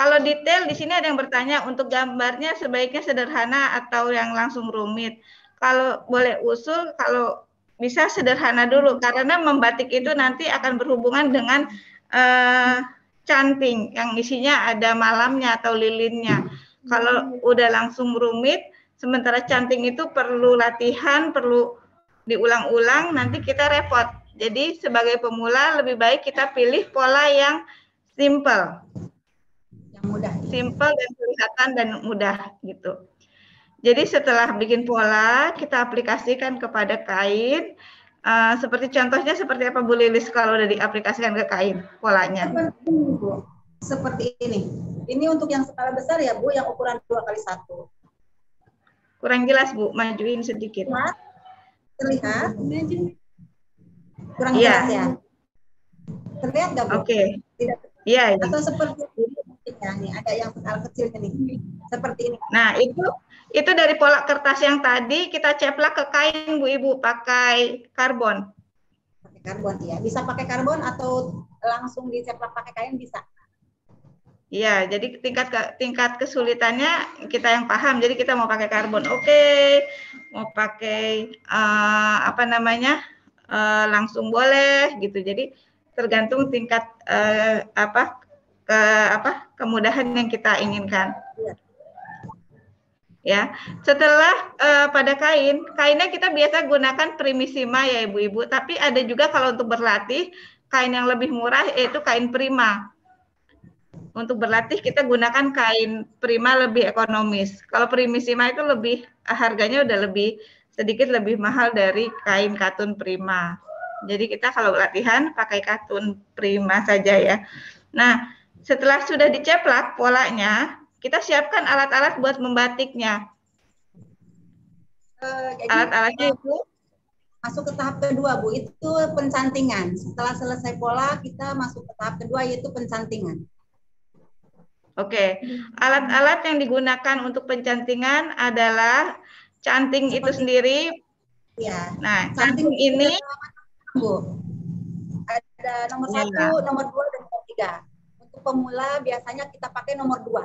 Kalau detail di sini ada yang bertanya, untuk gambarnya sebaiknya sederhana atau yang langsung rumit. Kalau boleh usul, kalau bisa sederhana dulu, karena membatik itu nanti akan berhubungan dengan canting yang isinya ada malamnya atau lilinnya. Kalau udah langsung rumit, sementara canting itu perlu latihan, perlu diulang-ulang, nanti kita repot. Jadi sebagai pemula lebih baik kita pilih pola yang simple. Yang mudah. Simple dan kelihatan dan mudah gitu. Jadi setelah bikin pola, kita aplikasikan kepada kain. Seperti contohnya seperti apa Bu Lilis kalau udah diaplikasikan ke kain polanya? Seperti ini, Bu. Seperti ini. Ini untuk yang skala besar ya, Bu, yang ukuran 2x1. Kurang jelas, Bu. Majuin sedikit. Terlihat? Kurang jelas ya? Terlihat nggak, Bu? Oke. Tidak. Iya. Atau seperti ini. Ya, nih, ada yang skala kecilnya nih. Seperti ini. Nah, itu dari pola kertas yang tadi kita ceplak ke kain, Bu Ibu, pakai karbon. Pakai karbon, ya. Bisa pakai karbon atau langsung diceplak pakai kain bisa. Iya, jadi tingkat kesulitannya kita yang paham. Jadi kita mau pakai karbon, oke. Mau pakai langsung boleh gitu. Jadi tergantung tingkat kemudahan yang kita inginkan. Ya, setelah pada kainnya kita biasa gunakan Primissima ya Ibu-ibu. Tapi ada juga kalau untuk berlatih kain yang lebih murah yaitu kain Prima. Untuk berlatih kita gunakan kain Prima lebih ekonomis. Kalau Primissima itu harganya udah sedikit lebih mahal dari kain katun Prima. Jadi kita kalau latihan pakai katun Prima saja ya. Nah, setelah sudah diceplak polanya, kita siapkan alat-alat buat membatiknya. Alat-alatnya itu masuk ke tahap kedua, Bu. Itu pencantingan. Setelah selesai pola, kita masuk ke tahap kedua, yaitu pencantingan. Oke, alat-alat yang digunakan untuk pencantingan adalah canting itu sendiri. Ya. Nah, canting ini, Bu, ada nomor 1, nomor 2, dan nomor 3. Untuk pemula biasanya kita pakai nomor 2.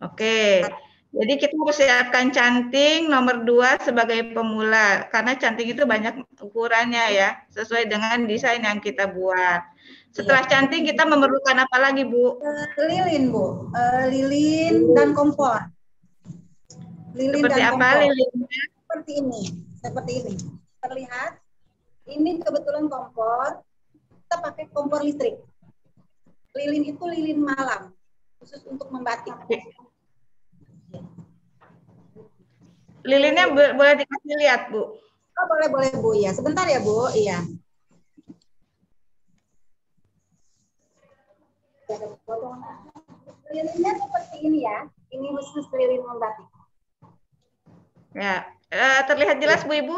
Oke, jadi kita harus siapkan canting nomor 2 sebagai pemula, karena canting itu banyak ukurannya ya, sesuai dengan desain yang kita buat. Setelah canting kita memerlukan apa lagi, Bu? Lilin, Bu. Lilin dan kompor. Lilin seperti dan apa kompor. lilinnya? Seperti ini. Seperti ini. Terlihat? Ini kebetulan kompor. Kita pakai kompor listrik. Lilin itu lilin malam. Khusus untuk membatik. Lilinnya boleh dikasih lihat, Bu? Oh, boleh, Bu. Ya, sebentar ya, Bu. Iya. Lilinnya seperti ini ya. Ini khusus lilin membatik. Ya, terlihat jelas Bu Ibu?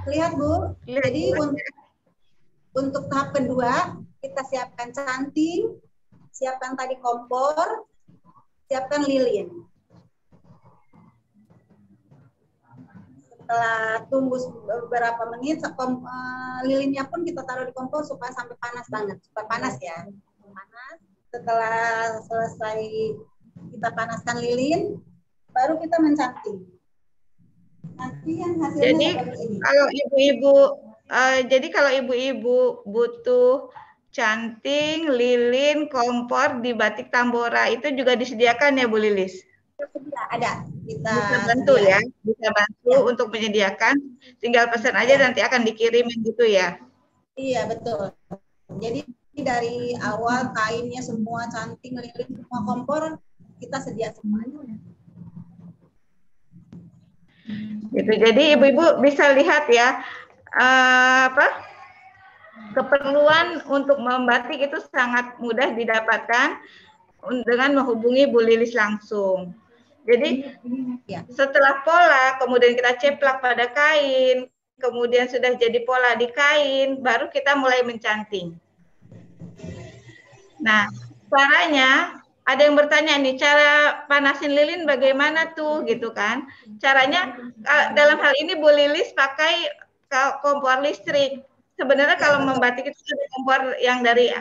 Lihat Bu. Jadi untuk tahap kedua kita siapkan canting, siapkan tadi kompor, siapkan lilin. Setelah tunggu beberapa menit, lilinnya pun kita taruh di kompor supaya sampai panas banget, supaya panas ya, panas. Setelah selesai kita panaskan lilin, baru kita mencanting. Nanti yang hasilnya Jadi seperti ini. kalau ibu-ibu butuh canting, lilin, kompor di Batik Tambora itu juga disediakan ya Bu Lilis? Ada. Kita bisa bantu ya, bisa bantu untuk menyediakan. Tinggal pesan aja nanti akan dikirimin gitu ya. Iya betul. Jadi dari awal kainnya semua canting, lilin, semua kompor kita sedia semuanya. Gitu. Jadi ibu-ibu bisa lihat ya keperluan untuk membatik itu sangat mudah didapatkan dengan menghubungi Bu Lilis langsung. Jadi setelah pola, kemudian kita ceplak pada kain, kemudian sudah jadi pola di kain, baru kita mulai mencanting. Nah, caranya ada yang bertanya nih, cara panasin lilin bagaimana tuh gitu kan? Caranya dalam hal ini Bu Lilis pakai kompor listrik. Sebenarnya kalau membatik itu ada kompor yang dari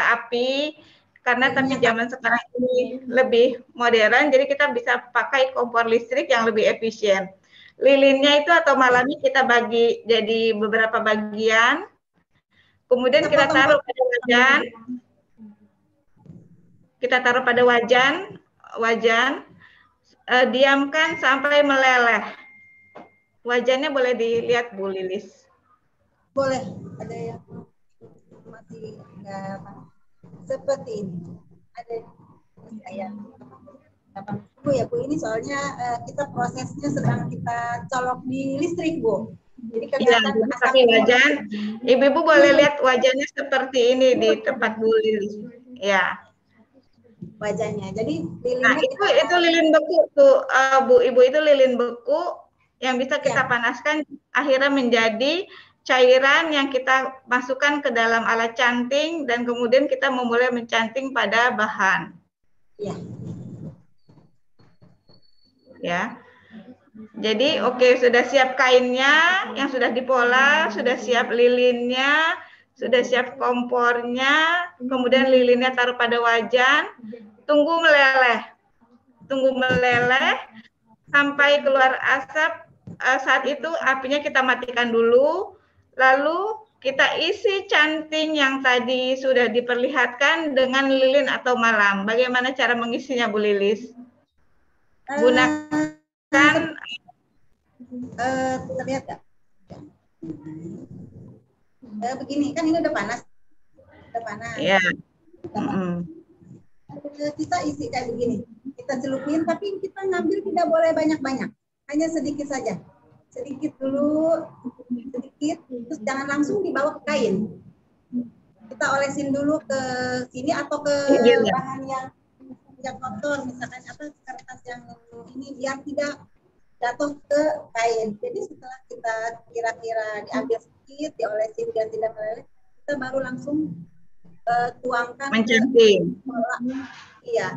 api, karena tapi zaman sekarang ini lebih modern, jadi kita bisa pakai kompor listrik yang lebih efisien. Lilinnya itu atau malamnya kita bagi jadi beberapa bagian, kemudian kita taruh pada wajan. Kita taruh pada wajan, diamkan sampai meleleh. Wajannya boleh dilihat Bu Lilis. Boleh, ada yang masih seperti ini. Ada yang Bu ya Bu, ini soalnya kita prosesnya sedang kita colok di listrik Bu. Jadi kelihatan pakai wajan. Ibu-ibu boleh lihat wajannya seperti ini di tempat Bu Lilis. Ya. Wajannya. Jadi lilinnya itu lilin beku tuh Bu Ibu, itu lilin beku yang bisa kita panaskan akhirnya menjadi cairan yang kita masukkan ke dalam alat canting dan kemudian kita memulai mencanting pada bahan. Ya. Jadi oke, sudah siap kainnya yang sudah dipola, sudah siap lilinnya, sudah siap kompornya, kemudian lilinnya taruh pada wajan, tunggu meleleh sampai keluar asap. Saat itu apinya kita matikan dulu, lalu kita isi canting yang tadi sudah diperlihatkan dengan lilin atau malam. Bagaimana cara mengisinya Bu Lilis? Gunakan terlihat nggak? Begini kan ini udah panas. Ya. Kita isi kayak begini. Kita celupin, tapi kita ngambil tidak boleh banyak-banyak. Hanya sedikit saja. Sedikit dulu, sedikit, terus jangan langsung dibawa ke kain. Kita olesin dulu ke sini atau ke bahan yang kotor, misalkan kertas yang ini, biar tidak jatuh ke kain. Jadi setelah kita kira-kira diambil sedikit, diolesin biar tidak meleleh, kita baru langsung tuangkan mencanting. Iya,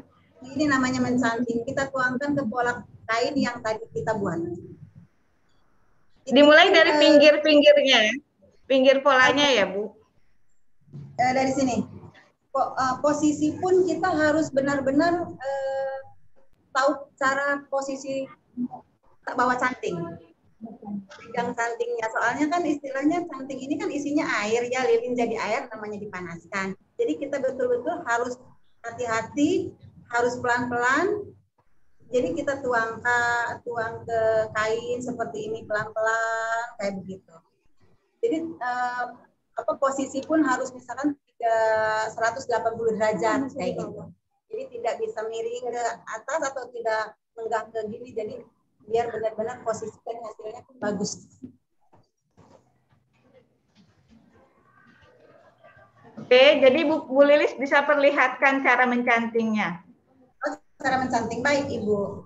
ini namanya mencanting. Kita tuangkan ke pola kain yang tadi kita buat. Dimulai dari pinggir-pinggirnya, pinggir polanya ya Bu. Dari sini. Posisi pun kita harus benar-benar tahu cara posisi bawa canting. Pegang cantingnya, soalnya kan istilahnya canting ini kan isinya air ya, lilin jadi air namanya dipanaskan. Jadi kita betul-betul harus hati-hati, harus pelan-pelan. Jadi kita tuang ke kain seperti ini pelan-pelan kayak begitu. Jadi posisi pun harus misalkan 180 derajat kayak gitu. Jadi tidak bisa miring ke atas atau tidak menggah ke gini. Jadi biar benar-benar posisikan hasilnya bagus. Oke, jadi Bu Lilis bisa perlihatkan cara mencantingnya. Cara mencanting, baik Ibu.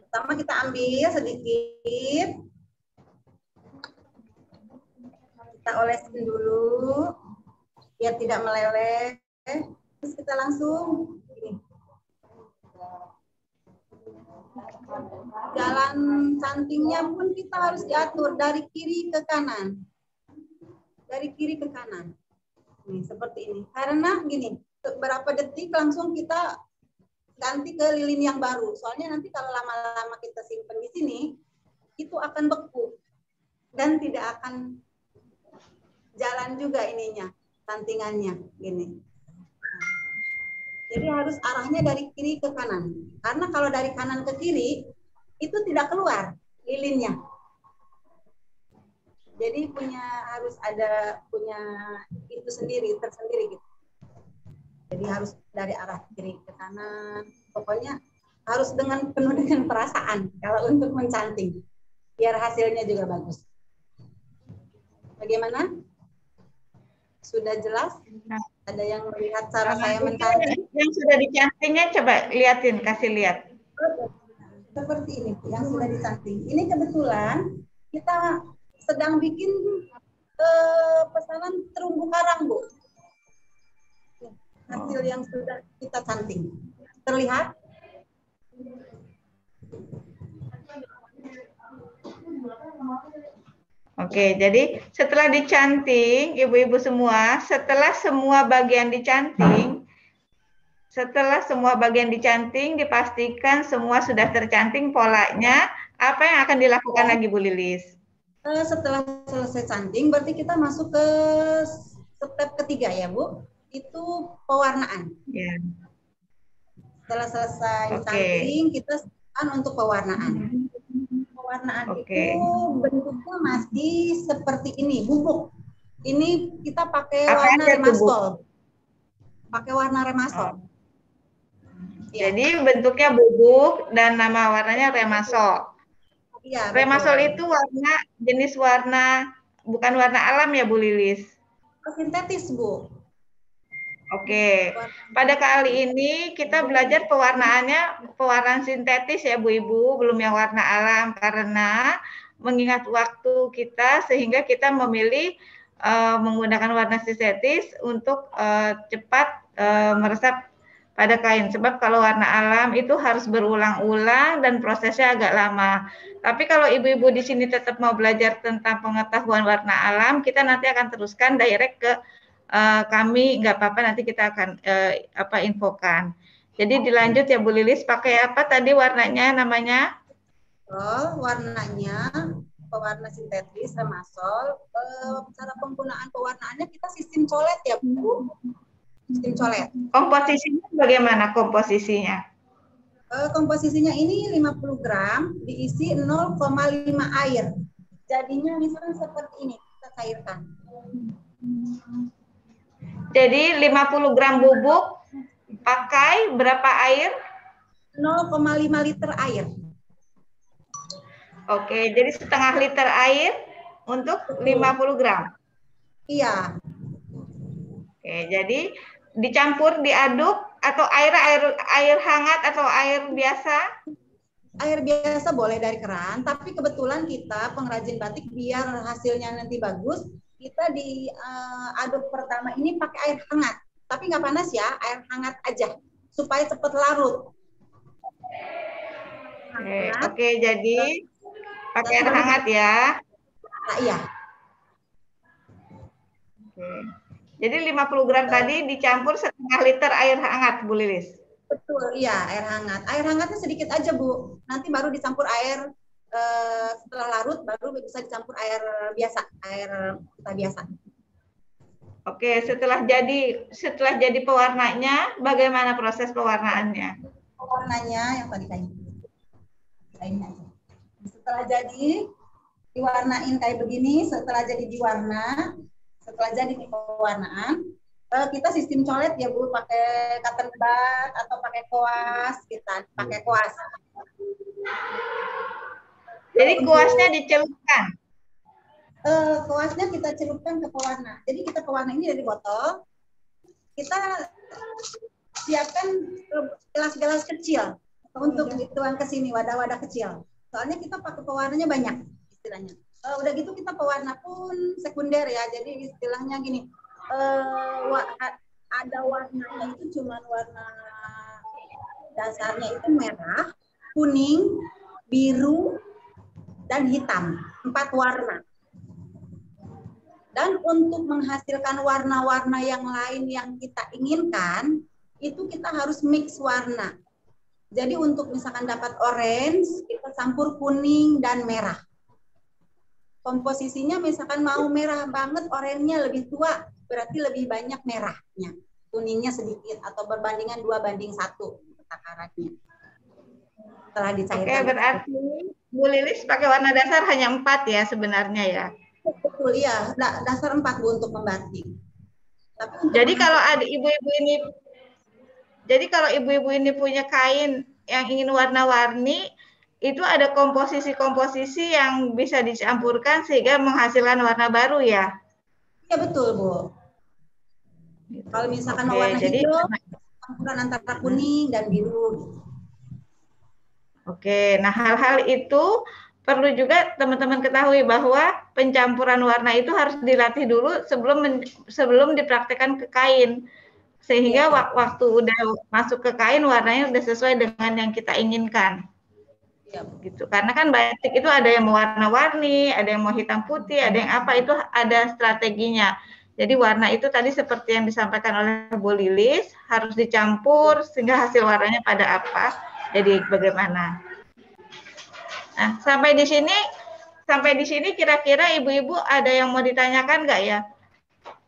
Pertama kita ambil sedikit. Kita olesin dulu biar tidak meleleh. Terus kita langsung gini. Jalan cantingnya pun kita harus diatur dari kiri ke kanan. Dari kiri ke kanan. Nih, seperti ini. Karena gini, beberapa detik langsung kita ganti ke lilin yang baru. Soalnya nanti kalau lama-lama kita simpan di sini, itu akan beku dan tidak akan jalan juga ininya, santingannya gini. Nah, jadi harus arahnya dari kiri ke kanan. Karena kalau dari kanan ke kiri itu tidak keluar lilinnya. Jadi harus ada punya itu sendiri, tersendiri gitu. Jadi harus dari arah kiri ke kanan. Pokoknya harus penuh dengan perasaan kalau untuk mencanting. Biar hasilnya juga bagus. Bagaimana? Sudah jelas? Ada yang melihat cara saya mencanting? Yang sudah dicantingnya coba liatin, kasih lihat. Seperti ini, yang sudah dicanting. Ini kebetulan kita sedang bikin pesanan terumbu karang, Bu. Hasil yang sudah kita canting. Terlihat? Oke, jadi setelah dicanting, ibu-ibu semua, setelah semua bagian dicanting, dipastikan semua sudah tercanting polanya. Apa yang akan dilakukan lagi, Bu Lilis? Setelah selesai canting, berarti kita masuk ke step ketiga ya, Bu. Itu pewarnaan. Ya. Setelah selesai canting, kita untuk pewarnaan. Pewarnaan itu bentuknya masih seperti ini, bubuk. Ini kita pakai warna remasol. Pakai warna remasol. Jadi bentuknya bubuk dan nama warnanya remasol. Iya, remasol itu jenis warna, bukan warna alam ya Bu Lilis? Sintetis, Bu. Oke, pada kali ini kita belajar pewarnaan sintetis ya Bu Ibu, belum yang warna alam, karena mengingat waktu kita sehingga kita memilih menggunakan warna sintetis untuk cepat meresap pada kain. Sebab kalau warna alam itu harus berulang-ulang dan prosesnya agak lama. Tapi kalau ibu-ibu di sini tetap mau belajar tentang pengetahuan warna alam, kita nanti akan teruskan direct ke kami, nggak apa-apa, nanti kita akan infokan. Jadi dilanjut ya Bu Lilis, pakai apa tadi warnanya namanya? Warnanya pewarna sintetis remasol. Cara penggunaan pewarnaannya kita sistem colet ya Bu. Sistem colet. Komposisinya bagaimana komposisinya? Komposisinya ini 50 gram diisi 0,5 air. Jadinya misalnya seperti ini, kita cairkan. Jadi 50 gram bubuk pakai berapa air? 0,5 liter air. Oke, jadi setengah liter air untuk 50 gram. Iya. Oke, jadi dicampur, diaduk, atau air hangat atau air biasa? Air biasa boleh dari keran, tapi kebetulan kita pengrajin batik biar hasilnya nanti bagus, kita diaduk pertama ini pakai air hangat. Tapi nggak panas ya, air hangat aja supaya cepat larut. Oke, jadi pakai air hangat ya. Nah, iya. Oke. Jadi 50 gram tadi dicampur setengah liter air hangat, Bu Lilis. Betul, iya, air hangat. Air hangatnya sedikit aja, Bu. Nanti baru dicampur air setelah larut, baru bisa dicampur air biasa, air kita biasa. Oke, setelah jadi pewarnanya, bagaimana proses pewarnaannya? Pewarnanya yang tadi kainnya. Setelah jadi diwarnain kayak begini, setelah jadi pewarnaan, kita sistem colet ya Bu, pakai cotton bud atau pakai koas, kita pakai koas. Jadi kuasnya dicelupkan? Koasnya kita celupkan ke pewarna. Jadi kita pewarna ini dari botol, kita siapkan gelas-gelas kecil untuk dituang ke sini, wadah-wadah kecil. Soalnya kita pakai pewarnanya banyak istilahnya. Udah gitu kita pewarna pun sekunder ya, jadi istilahnya gini, ada warnanya itu cuma warna dasarnya itu merah, kuning, biru, dan hitam, 4 warna. Dan untuk menghasilkan warna-warna yang lain yang kita inginkan, itu kita harus mix warna. Jadi untuk misalkan dapat orange, kita campur kuning dan merah. Komposisinya misalkan mau merah banget, oranye lebih tua, berarti lebih banyak merahnya. Kuningnya sedikit, atau berbandingan 2:1 takarannya. Setelah dicairkan. Oke, berarti Bu Lilis pakai warna dasar hanya 4 ya sebenarnya ya? Betul, iya. Dasar 4 Bu untuk membatik. Jadi kalau ada ibu-ibu ini, jadi kalau ibu-ibu ini punya kain yang ingin warna-warni, itu ada komposisi-komposisi yang bisa dicampurkan sehingga menghasilkan warna baru ya? Iya betul Bu. Kalau misalkan mau warna jadi, hijau, campuran antara kuning dan biru. Oke, nah hal-hal itu perlu juga teman-teman ketahui bahwa pencampuran warna itu harus dilatih dulu sebelum dipraktekkan ke kain. Sehingga waktu udah masuk ke kain warnanya udah sesuai dengan yang kita inginkan. Gitu. Karena kan batik itu ada yang mau warna-warni, ada yang mau hitam putih, ada yang apa, itu ada strateginya. Jadi warna itu tadi seperti yang disampaikan oleh Bu Lilis, harus dicampur sehingga hasil warnanya pada apa, jadi bagaimana. Nah, sampai di sini kira-kira ibu-ibu ada yang mau ditanyakan nggak ya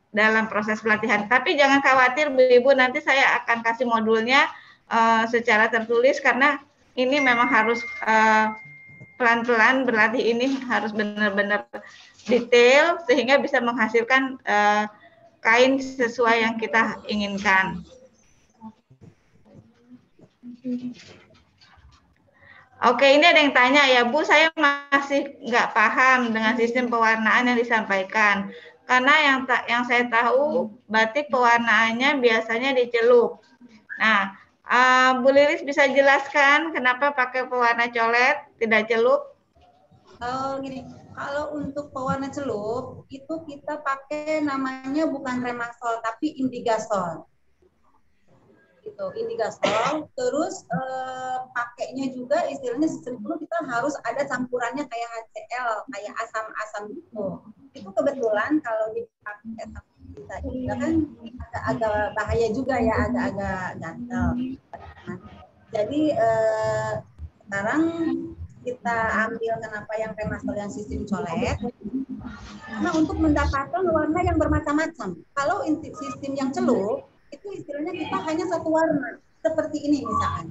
dalam proses pelatihan? Tapi jangan khawatir Bu Ibu, nanti saya akan kasih modulnya secara tertulis karena ini memang harus pelan-pelan berlatih, ini harus benar-benar detail sehingga bisa menghasilkan kain sesuai yang kita inginkan. Oke, ini ada yang tanya ya, Bu, saya masih nggak paham dengan sistem pewarnaan yang disampaikan. Karena yang saya tahu batik pewarnaannya biasanya dicelup. Nah, Bu Lilis bisa jelaskan kenapa pakai pewarna colet, tidak celup? Gini, kalau untuk pewarna celup itu kita pakai namanya bukan remasol tapi indigasol. Gitu, indigasol. Terus pakainya juga istilahnya sistem dulu kita harus ada campurannya kayak HCl, kayak asam-asam gitu. Itu kebetulan kalau dipakai kita juga kan agak bahaya juga ya, agak-agak gatal. Nah, jadi sekarang kita ambil kenapa yang remasol yang sistem colet, karena untuk mendapatkan warna yang bermacam-macam. Kalau sistem yang celup itu istilahnya kita hanya satu warna seperti ini misalkan.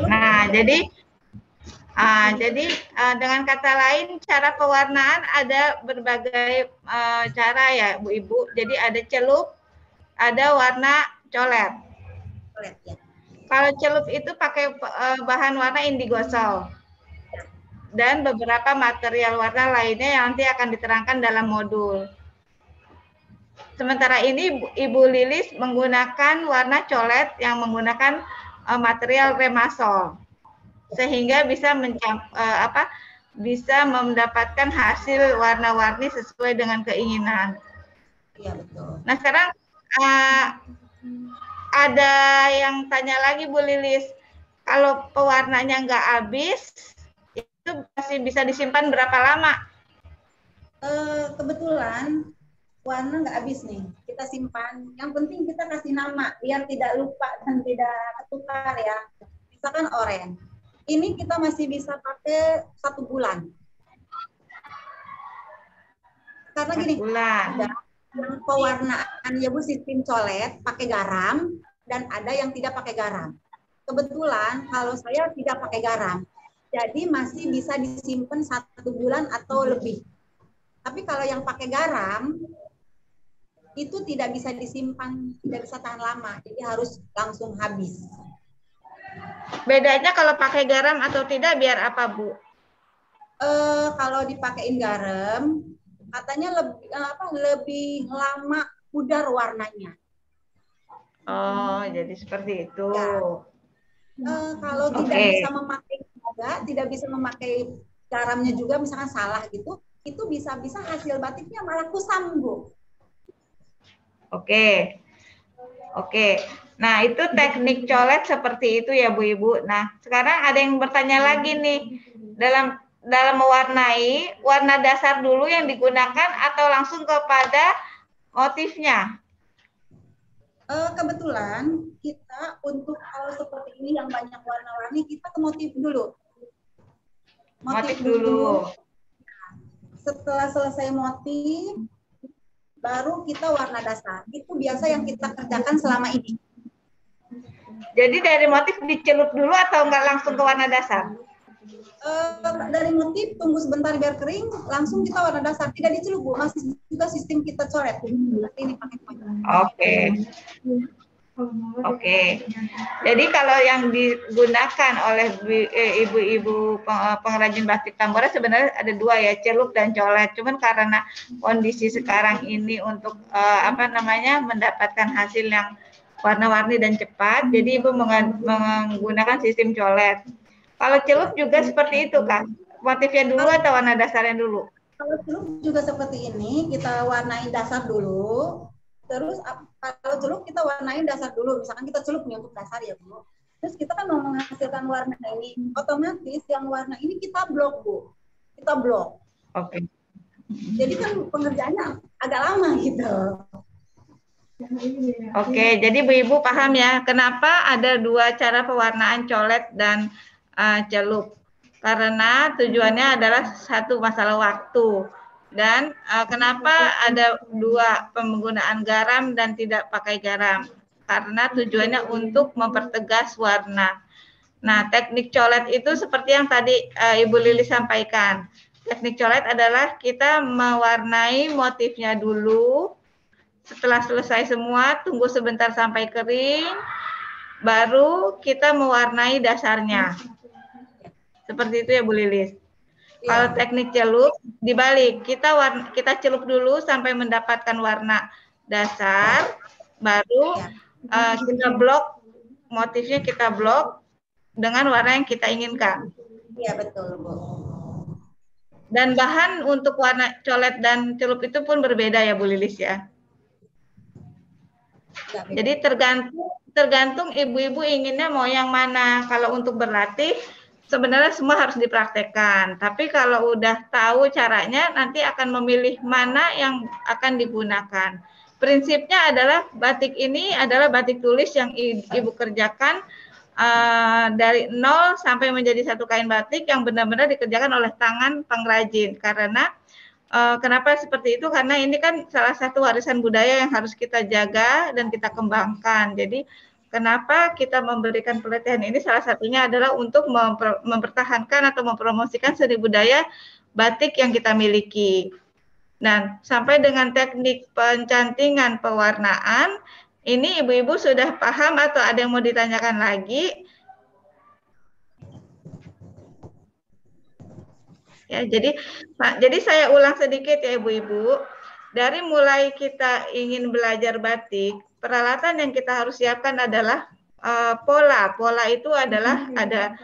Nah, jadi dengan kata lain cara pewarnaan ada berbagai cara ya Bu Ibu. Jadi ada celup, ada warna colet. Ya. Kalau celup itu pakai bahan warna indigosol dan beberapa material warna lainnya yang nanti akan diterangkan dalam modul. Sementara ini Ibu Lilis menggunakan warna colet yang menggunakan material remasol sehingga bisa bisa mendapatkan hasil warna-warni sesuai dengan keinginan. Iya betul. Nah sekarang ada yang tanya lagi Bu Lilis, kalau pewarnanya nggak habis itu masih bisa disimpan berapa lama? Kebetulan warna nggak habis nih, kita simpan. Yang penting kita kasih nama biar tidak lupa dan tidak ketukar ya. Misalkan oranye, ini kita masih bisa pakai 1 bulan. Karena gini, ada yang pewarnaan ya Bu sistem colet pakai garam dan ada yang tidak pakai garam. Kebetulan kalau saya tidak pakai garam, jadi masih bisa disimpan 1 bulan atau lebih. Tapi kalau yang pakai garam itu tidak bisa disimpan, tidak bisa tahan lama, jadi harus langsung habis. Bedanya kalau pakai garam atau tidak biar apa Bu? Kalau dipakein garam, katanya lebih lama pudar warnanya. Oh, jadi seperti itu. Ya. Kalau tidak bisa memakai garamnya juga, misalkan salah gitu, itu bisa hasil batiknya malah kusam Bu. Oke. Nah, itu teknik colet seperti itu ya Bu Ibu. Nah, sekarang ada yang bertanya lagi nih. Dalam dalam mewarnai, warna dasar dulu yang digunakan atau langsung kepada motifnya? Kebetulan kita untuk hal seperti ini yang banyak warna-warni, kita ke motif dulu. Motif dulu. Setelah selesai motif, baru kita warna dasar. Itu biasa yang kita kerjakan selama ini. Jadi dari motif dicelup dulu atau enggak langsung ke warna dasar? Dari motif tunggu sebentar biar kering, langsung kita warna dasar, tidak dicelup Bu, masih juga sistem kita coret. Tapi ini pakai poin. Oke. Jadi kalau yang digunakan oleh ibu-ibu pengrajin batik Tambora sebenarnya ada dua ya, celup dan colet. Cuman karena kondisi sekarang ini untuk mendapatkan hasil yang warna-warni dan cepat, jadi ibu menggunakan sistem colet. Kalau celup juga seperti itu kan? Motifnya dulu atau warna dasarnya dulu? Kalau celup juga seperti ini, kita warnain dasar dulu. Terus kalau celup kita warnain dasar dulu. Misalkan kita celup nih untuk dasar ya Bu. Terus kita kan mau menghasilkan warna ini. Otomatis yang warna ini kita blok Bu. Kita blok. Oke. Jadi kan pengerjaannya agak lama gitu. Oke, jadi ibu-ibu paham ya kenapa ada dua cara pewarnaan colet dan celup, karena tujuannya adalah satu masalah waktu dan kenapa ada dua penggunaan garam dan tidak pakai garam, karena tujuannya untuk mempertegas warna. Nah, teknik colet itu seperti yang tadi Ibu Lili sampaikan. Teknik colet adalah kita mewarnai motifnya dulu, setelah selesai semua tunggu sebentar sampai kering, baru kita mewarnai dasarnya. Seperti itu ya Bu Lilis. Kalau teknik celup dibalik, kita celup dulu sampai mendapatkan warna dasar, baru kita blok motifnya, kita blok dengan warna yang kita inginkan. Iya betul Bu. Dan bahan untuk warna colet dan celup itu pun berbeda ya Bu Lilis ya. Jadi tergantung ibu-ibu inginnya mau yang mana. Kalau untuk berlatih sebenarnya semua harus dipraktekkan. Tapi kalau udah tahu caranya, nanti akan memilih mana yang akan digunakan. Prinsipnya adalah batik ini adalah batik tulis yang ibu kerjakan dari nol sampai menjadi satu kain batik yang benar-benar dikerjakan oleh tangan pengrajin. Karena kenapa seperti itu? Karena ini kan salah satu warisan budaya yang harus kita jaga dan kita kembangkan. Jadi kenapa kita memberikan pelatihan ini? Salah satunya adalah untuk mempertahankan atau mempromosikan seni budaya batik yang kita miliki. Dan sampai dengan teknik pencantingan pewarnaan, ini ibu-ibu sudah paham atau ada yang mau ditanyakan lagi? Ya, jadi saya ulang sedikit ya ibu-ibu. Dari mulai kita ingin belajar batik, peralatan yang kita harus siapkan adalah pola. Pola itu adalah ada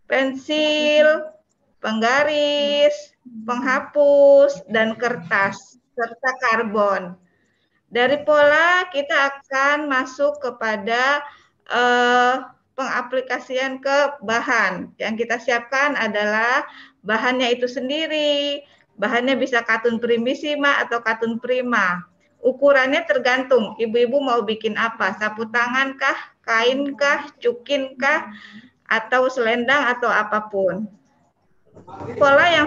pensil, penggaris, penghapus, dan kertas, serta karbon. Dari pola kita akan masuk kepada pengaplikasian ke bahan. Yang kita siapkan adalah bahannya itu sendiri. Bahannya bisa katun primissima atau katun prima. Ukurannya tergantung ibu-ibu mau bikin apa, sapu tangan kah, kain kah, cukin kah, atau selendang atau apapun. Pola yang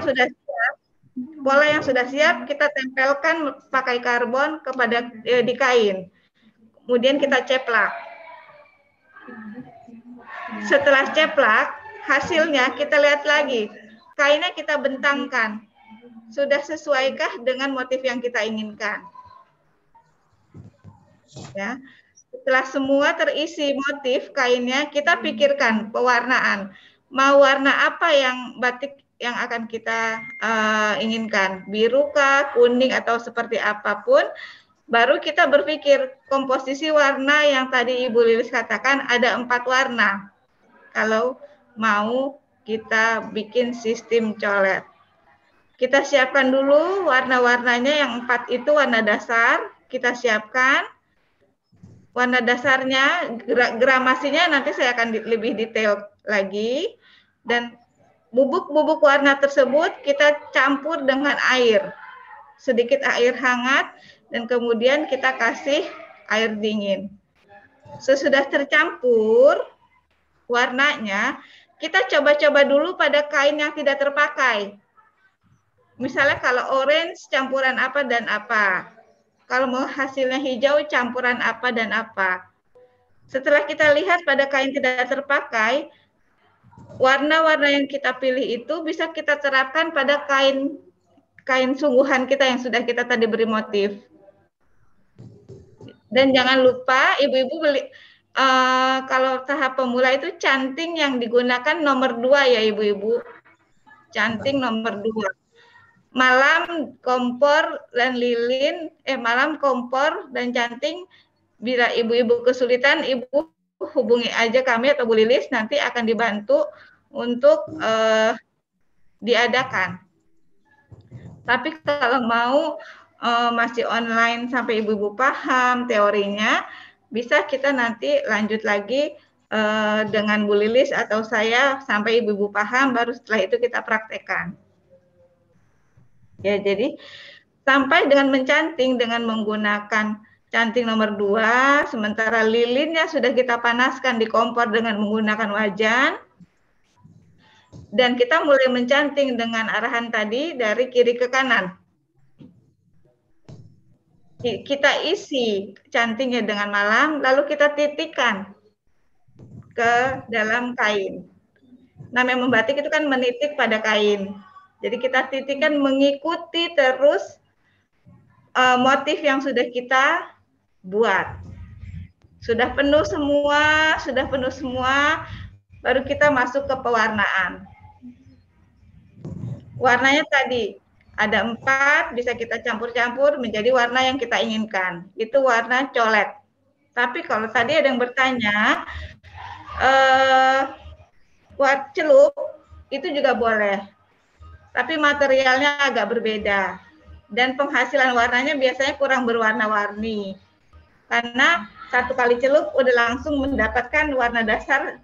sudah siap kita tempelkan pakai karbon kepada di kain. Kemudian kita ceplak. Setelah ceplak, hasilnya kita lihat lagi. Kainnya kita bentangkan. Sudah sesuaikah dengan motif yang kita inginkan? Ya. Setelah semua terisi motif kainnya, kita pikirkan pewarnaan. Mau warna apa yang batik yang akan kita inginkan? Biru kah, kuning, atau seperti apapun. Baru kita berpikir komposisi warna yang tadi Ibu Lilis katakan ada 4 warna. Kalau mau kita bikin sistem colet. Kita siapkan dulu warna-warnanya, yang 4 itu warna dasar, kita siapkan. Warna dasarnya, gramasinya nanti saya akan lebih detail lagi. Dan bubuk-bubuk warna tersebut kita campur dengan air, sedikit air hangat, dan kemudian kita kasih air dingin. Sesudah tercampur warnanya, kita coba-coba dulu pada kain yang tidak terpakai. Misalnya kalau orange campuran apa dan apa. Kalau mau hasilnya hijau campuran apa dan apa. Setelah kita lihat pada kain tidak terpakai, warna-warna yang kita pilih itu bisa kita terapkan pada kain sungguhan kita yang sudah kita tadi beri motif. Dan jangan lupa ibu-ibu beli kalau tahap pemula itu canting yang digunakan nomor 2 ya ibu-ibu. Canting nomor 2. Malam, kompor, dan lilin, malam, kompor, dan canting. Bila ibu-ibu kesulitan, ibu hubungi aja kami atau Bu Lilis, nanti akan dibantu untuk diadakan. Tapi kalau mau masih online sampai ibu-ibu paham teorinya, bisa kita nanti lanjut lagi dengan Bu Lilis atau saya sampai ibu-ibu paham, baru setelah itu kita praktekkan. Ya, jadi sampai dengan mencanting dengan menggunakan canting nomor 2, sementara lilinnya sudah kita panaskan di kompor dengan menggunakan wajan. Dan kita mulai mencanting dengan arahan tadi dari kiri ke kanan. Kita isi cantingnya dengan malam, lalu kita titikkan ke dalam kain. Namanya membatik itu kan menitik pada kain. Jadi kita titikkan mengikuti terus motif yang sudah kita buat. Sudah penuh semua, baru kita masuk ke pewarnaan. Warnanya tadi ada 4, bisa kita campur-campur menjadi warna yang kita inginkan. Itu warna colet. Tapi kalau tadi ada yang bertanya, warna celup itu juga boleh. Tapi materialnya agak berbeda. Dan penghasilan warnanya biasanya kurang berwarna-warni. Karena 1 kali celup udah langsung mendapatkan warna dasar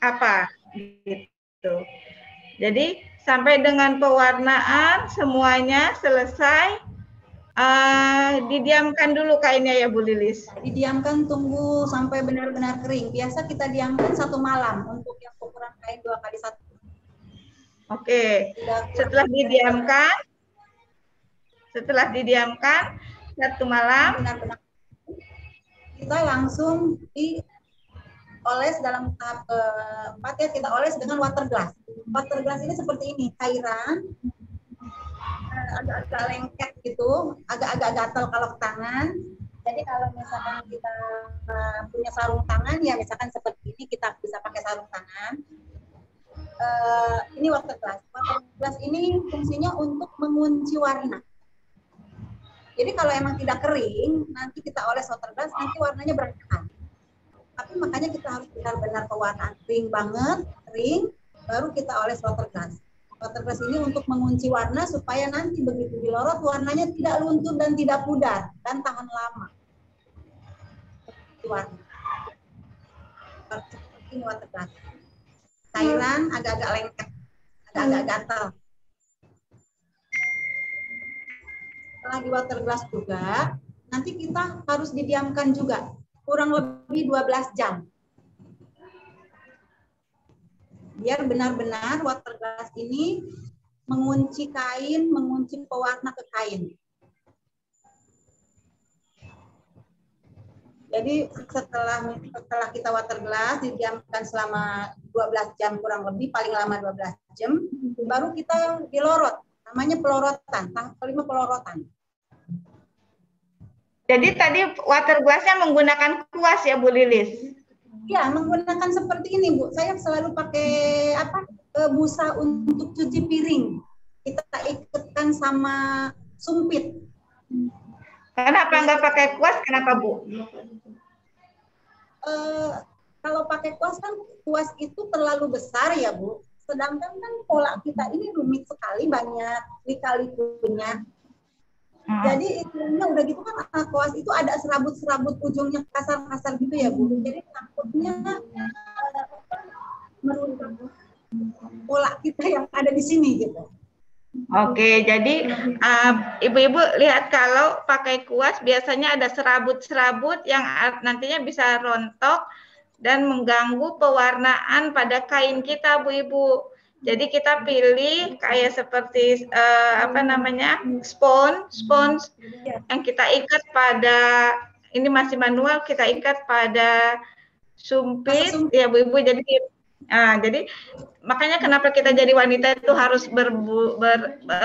apa gitu. Jadi sampai dengan pewarnaan semuanya selesai, didiamkan dulu kainnya ya Bu Lilis. Didiamkan, tunggu sampai benar-benar kering. Biasa kita diamkan 1 malam untuk yang ukuran kain 2 kali 1. Oke, setelah didiamkan 1 malam, benar-benar kita langsung dioles dalam tahap keempat ya, kita oles dengan water glass. Water glass ini seperti ini, cairan agak-agak lengket gitu, agak-agak gatal kalau ke tangan. Jadi kalau misalkan kita punya sarung tangan ya, misalkan seperti ini kita bisa pakai sarung tangan. Ini water glass. Water glass ini fungsinya untuk mengunci warna. Jadi kalau emang tidak kering, nanti kita oles water glass, nanti warnanya berantakan. Tapi makanya kita harus benar-benar pewarnaan kering banget, kering, baru kita oles water glass. Water glass ini untuk mengunci warna supaya nanti begitu dilorot warnanya tidak luntur dan tidak pudar dan tahan lama. Warna. Seperti ini water glass. Cairan agak-agak lengket, agak-agak gatal. Setelah di water glass juga, nanti kita harus didiamkan juga kurang lebih 12 jam. Biar benar-benar water glass ini mengunci kain, mengunci pewarna ke kain. Jadi setelah kita water glass didiamkan selama 12 jam kurang lebih, paling lama 12 jam, baru kita dilorot. Namanya pelorotan, tahap kelima pelorotan. Jadi tadi water glass-nya menggunakan kuas ya Bu Lilis? Ya, menggunakan seperti ini Bu. Saya selalu pakai busa untuk cuci piring. Kita ikutkan sama sumpit. Kenapa nggak pakai kuas? Kenapa Bu? Kalau pakai kuas kan kuas itu terlalu besar ya Bu. Sedangkan kan pola kita ini rumit sekali, banyak lika-likunya. Jadi itunya udah gitu kan kuas itu ada serabut-serabut ujungnya kasar-kasar gitu ya Bu. Jadi takutnya meruntuh pola kita yang ada di sini gitu. Oke, jadi ibu-ibu lihat kalau pakai kuas biasanya ada serabut-serabut yang nantinya bisa rontok dan mengganggu pewarnaan pada kain kita, Bu Ibu. Jadi kita pilih kayak seperti spons yang kita ikat pada, ini masih manual, kita ikat pada sumpit ya Bu Ibu. Jadi makanya kenapa kita jadi wanita itu harus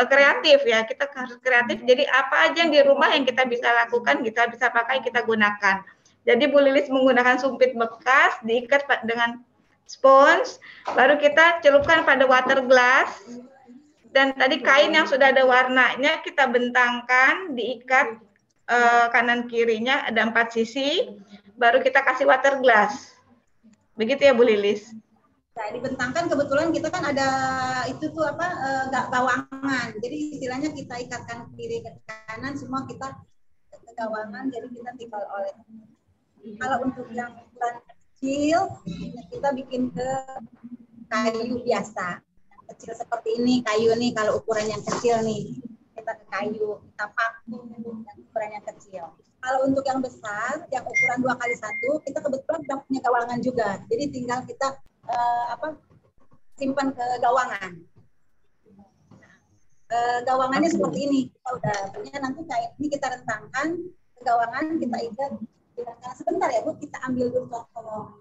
kreatif ya, kita harus kreatif. Jadi apa aja yang di rumah yang kita bisa lakukan, kita bisa pakai, kita gunakan. Jadi Bu Lilis menggunakan sumpit bekas, diikat dengan spons, baru kita celupkan pada water glass, dan tadi kain yang sudah ada warnanya kita bentangkan, diikat kanan kirinya, ada 4 sisi, baru kita kasih water glass. Begitu ya Bu Lilis? Nah, dibentangkan kebetulan kita kan ada itu tuh gawangan. Jadi istilahnya kita ikatkan kiri ke kanan, semua kita ke gawangan, jadi kita tinggal oleh. Kalau untuk yang ukuran kecil, kita bikin ke kayu biasa. Kecil seperti ini, kayu nih, kalau ukuran yang kecil nih, kita ke kayu, kita paku yang ukuran yang kecil. Kalau untuk yang besar, yang ukuran 2x1, kita kebetulan sudah punya gawangan juga. Jadi tinggal kita simpan ke gawangan. Gawangannya seperti ini. Kita udah punya, nanti kayak ini kita rentangkan ke gawangan, kita ikat. Sebentar ya Bu, kita ambil dulu contoh.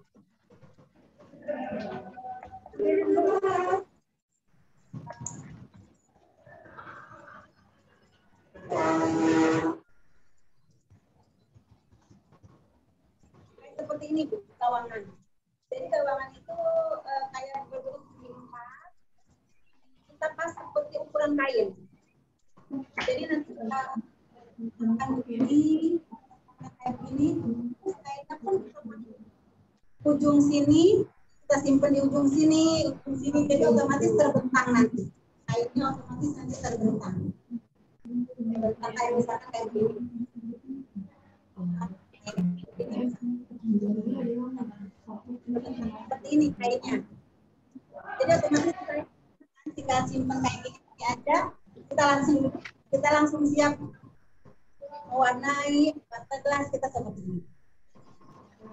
Seperti ini Bu, gawangan. Jadi gawangan itu kayak berbentuk lingkar, kita pas seperti ukuran kain. Jadi nanti kita akan begini, kayak gini, terus kainnya pun kita ujung sini, kita simpan di ujung sini, jadi otomatis terbentang nanti. Kainnya otomatis nanti terbentang. Terbentang kayak misalkan kayak gini. Seperti ini kainnya. Jadi otomatis kita simpan kayak gini aja, kita langsung siap mewarnai water glass kita seperti ini.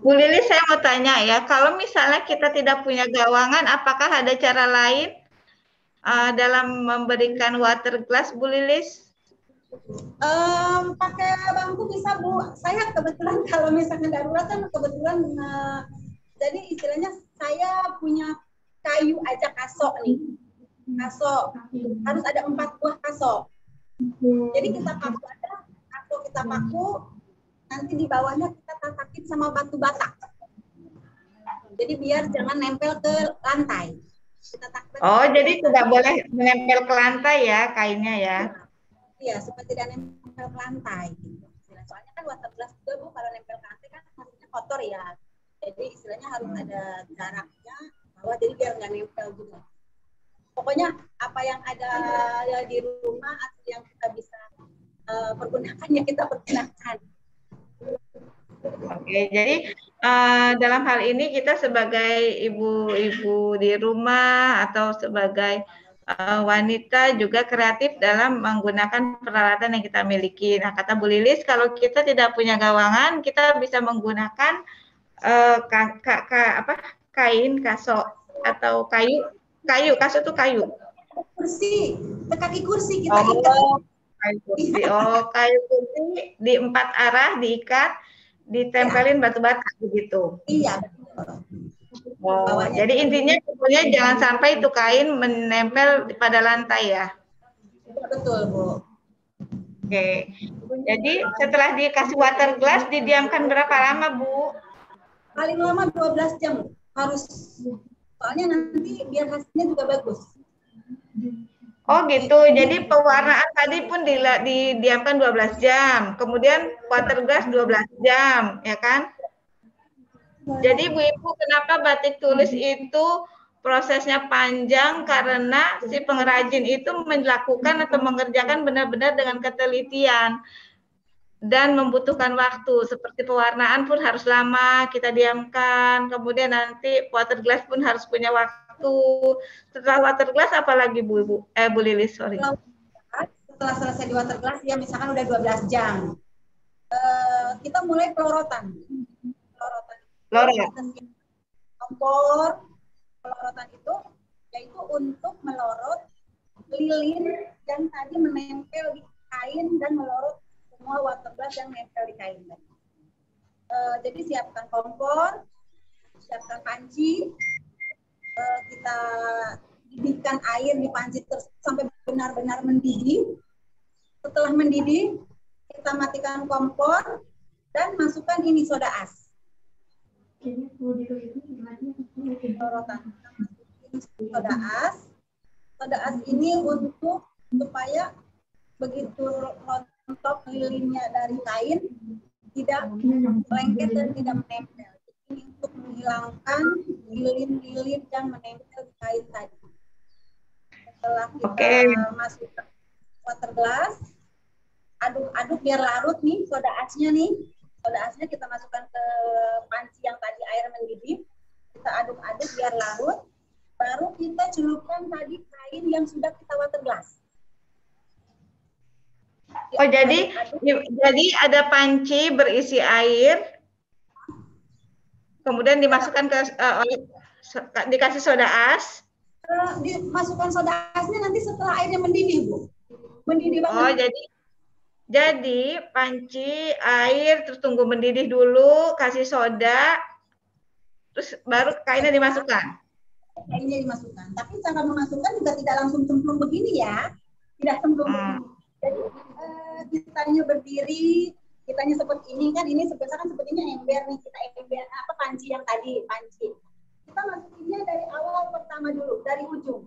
Bu Lilis, saya mau tanya ya, kalau misalnya kita tidak punya gawangan, apakah ada cara lain dalam memberikan water glass, Bu Lilis? Pakai bangku bisa Bu. Saya kebetulan kalau misalnya darurat kan kebetulan jadi istilahnya saya punya kayu aja kasok nih. Kasok harus ada 4 buah kasok. Jadi kita paku aja, kasok kita paku, nanti di bawahnya kita tatakin sama batu bata. Jadi biar jangan nempel ke lantai. Jadi tidak boleh menempel ke lantai ya kainnya ya? Iya, supaya tidak nempel ke lantai. Soalnya kan water glass juga Bu, kalau nempel ke lantai kan maksudnya kotor ya. Jadi istilahnya harus ada jaraknya, bahwa jadi biar nggak nempel juga. Pokoknya apa yang ada di rumah atau yang kita bisa pergunakan ya kita pergunakan. Oke, jadi dalam hal ini kita sebagai ibu-ibu di rumah atau sebagai wanita juga kreatif dalam menggunakan peralatan yang kita miliki. Nah, kata Bu Lilis, kalau kita tidak punya gawangan, kita bisa menggunakan kain kasok atau kayu. Kasok itu kayu. Kursi, kaki kursi kita ikat. Kayu kursi. Kayu kursi di 4 arah diikat, ditempelin batu bata begitu. Iya. Jadi intinya pokoknya jangan sampai itu kain menempel pada lantai ya. Betul Bu. Oke. Jadi setelah dikasih water glass didiamkan berapa lama Bu? Paling lama 12 jam harus. Soalnya nanti biar hasilnya juga bagus. Oh gitu, jadi pewarnaan tadi pun didiamkan 12 jam, kemudian water glass 12 jam, ya kan? Jadi Bu Ibu, kenapa batik tulis itu prosesnya panjang? Karena si pengrajin itu melakukan atau mengerjakan benar-benar dengan ketelitian. dan membutuhkan waktu. Seperti pewarnaan pun harus lama, kita diamkan. Kemudian nanti water glass pun harus punya waktu. Setelah water glass apalagi Bu Lilis, sorry. Setelah selesai di water glass ya misalkan udah 12 jam. Kita mulai pelorotan. Kompor pelorotan itu yaitu untuk melorot lilin yang tadi menempel di kain dan melorot semua water glass yang nempel di kain. Jadi siapkan kompor, siapkan panci, kita didihkan air di panci sampai benar-benar mendidih. Setelah mendidih, kita matikan kompor dan masukkan ini soda as. Soda as. Soda as ini untuk supaya begitu rontok lilinnya dari kain tidak lengket dan tidak menempel. Ini untuk menghilangkan lilin-lilin yang menempel di kain tadi. Setelah kita masukkan water glass, aduk-aduk biar larut nih soda asnya nih. Soda asnya kita masukkan ke panci yang tadi air mendidih. Kita aduk-aduk biar larut. Baru kita celupkan tadi kain yang sudah kita water glass. Oh, jadi ada panci berisi air, kemudian dimasukkan ke dikasih soda as. Dimasukkan soda asnya nanti setelah airnya mendidih, Bu. Mendidih banget. Oh, jadi panci air terus tunggu mendidih dulu, kasih soda, terus baru kainnya dimasukkan. Kainnya dimasukkan. Tapi cara memasukkan juga tidak langsung cemplung begini ya. Tidak cemplung begini. Jadi kitanya berdiri, kitanya seperti ini kan, ini sepertinya ember nih, kita ember apa panci yang tadi, panci. Kita masukinnya dari awal pertama dulu, dari ujung.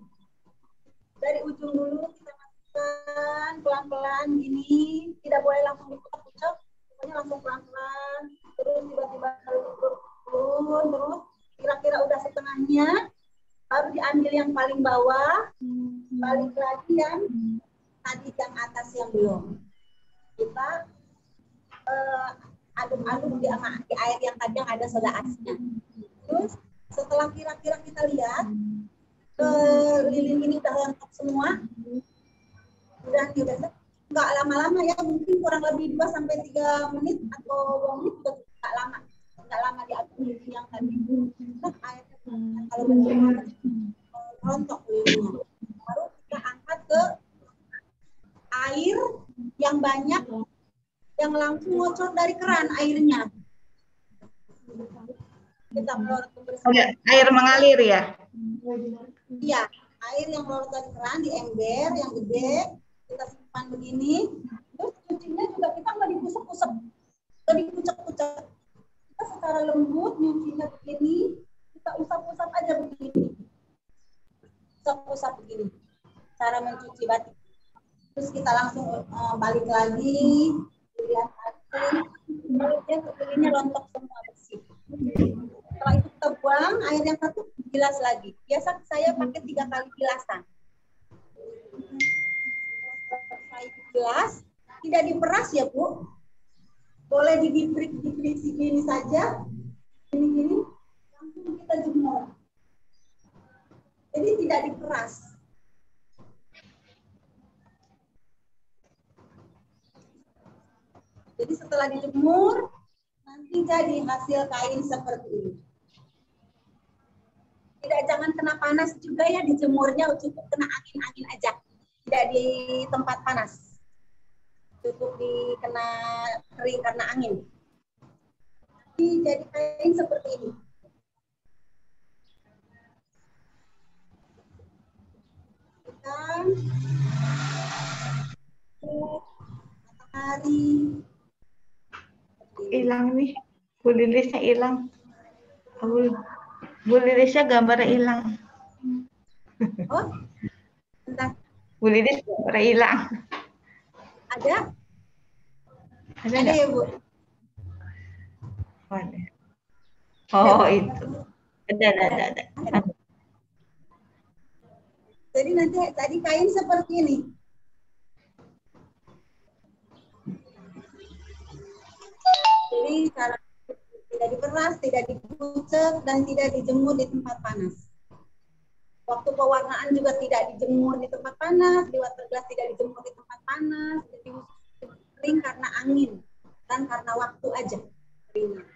Dari ujung dulu kita masukkan pelan-pelan gini, tidak boleh langsung diputar-putar, pokoknya langsung pelan-pelan, terus tiba-tiba turun, terus kira-kira udah setengahnya, baru diambil yang paling bawah, balik lagi yang tadi yang atas yang belum. Kita aduk-aduk di air yang tadi yang ada soda asnya. Terus setelah kira-kira kita lihat lilin ini udah lengkap semua, udah nggak lama-lama ya, mungkin kurang lebih 2-3 menit atau 2 menit juga nggak lama diaduk lilin yang tadi. Nah, airnya kalau benar rontok lilinnya, baru kita angkat ke air yang banyak yang langsung ngocor dari keran airnya. Kita melorot kebersihan. Air mengalir ya? Iya, air yang melorot dari keran di ember yang gede, kita simpan begini. Terus cucinya juga kita nggak dikusap-kusap, nggak dikucek-kucek. Kita secara lembut nyucinya begini, kita usap-usap aja begini. Usap-usap begini. Cara mencuci batik. Terus kita langsung balik lagi, lihat lilinnya rontok semua bersih. Setelah itu kita buang, air yang satu bilas lagi. Biasa saya pakai 3 kali bilasan. Selesai bilas, tidak diperas ya Bu. Boleh dibrik segini saja, gini-gini, langsung kita jemur. Jadi tidak diperas. Jadi setelah dijemur, nanti jadi hasil kain seperti ini. Jangan kena panas juga ya dijemurnya, cukup kena angin-angin aja. Tidak di tempat panas. Cukup dikena kering karena angin. Jadi kain seperti ini. Kita matahari. Hilang nih, Bu Lilisnya hilang. Bu Lilisnya gambarnya hilang. Oh, bentar. Bu Lilis gambarnya hilang. Ada? Ada ya Bu? Ada. Oh itu. Ada. Jadi nanti tadi kain seperti ini. Jadi cara tidak diperas, tidak dipucuk, dan tidak dijemur di tempat panas. Waktu pewarnaan juga tidak dijemur di tempat panas, di water glass tidak dijemur di tempat panas, jadi kering karena angin dan karena waktu aja keringnya.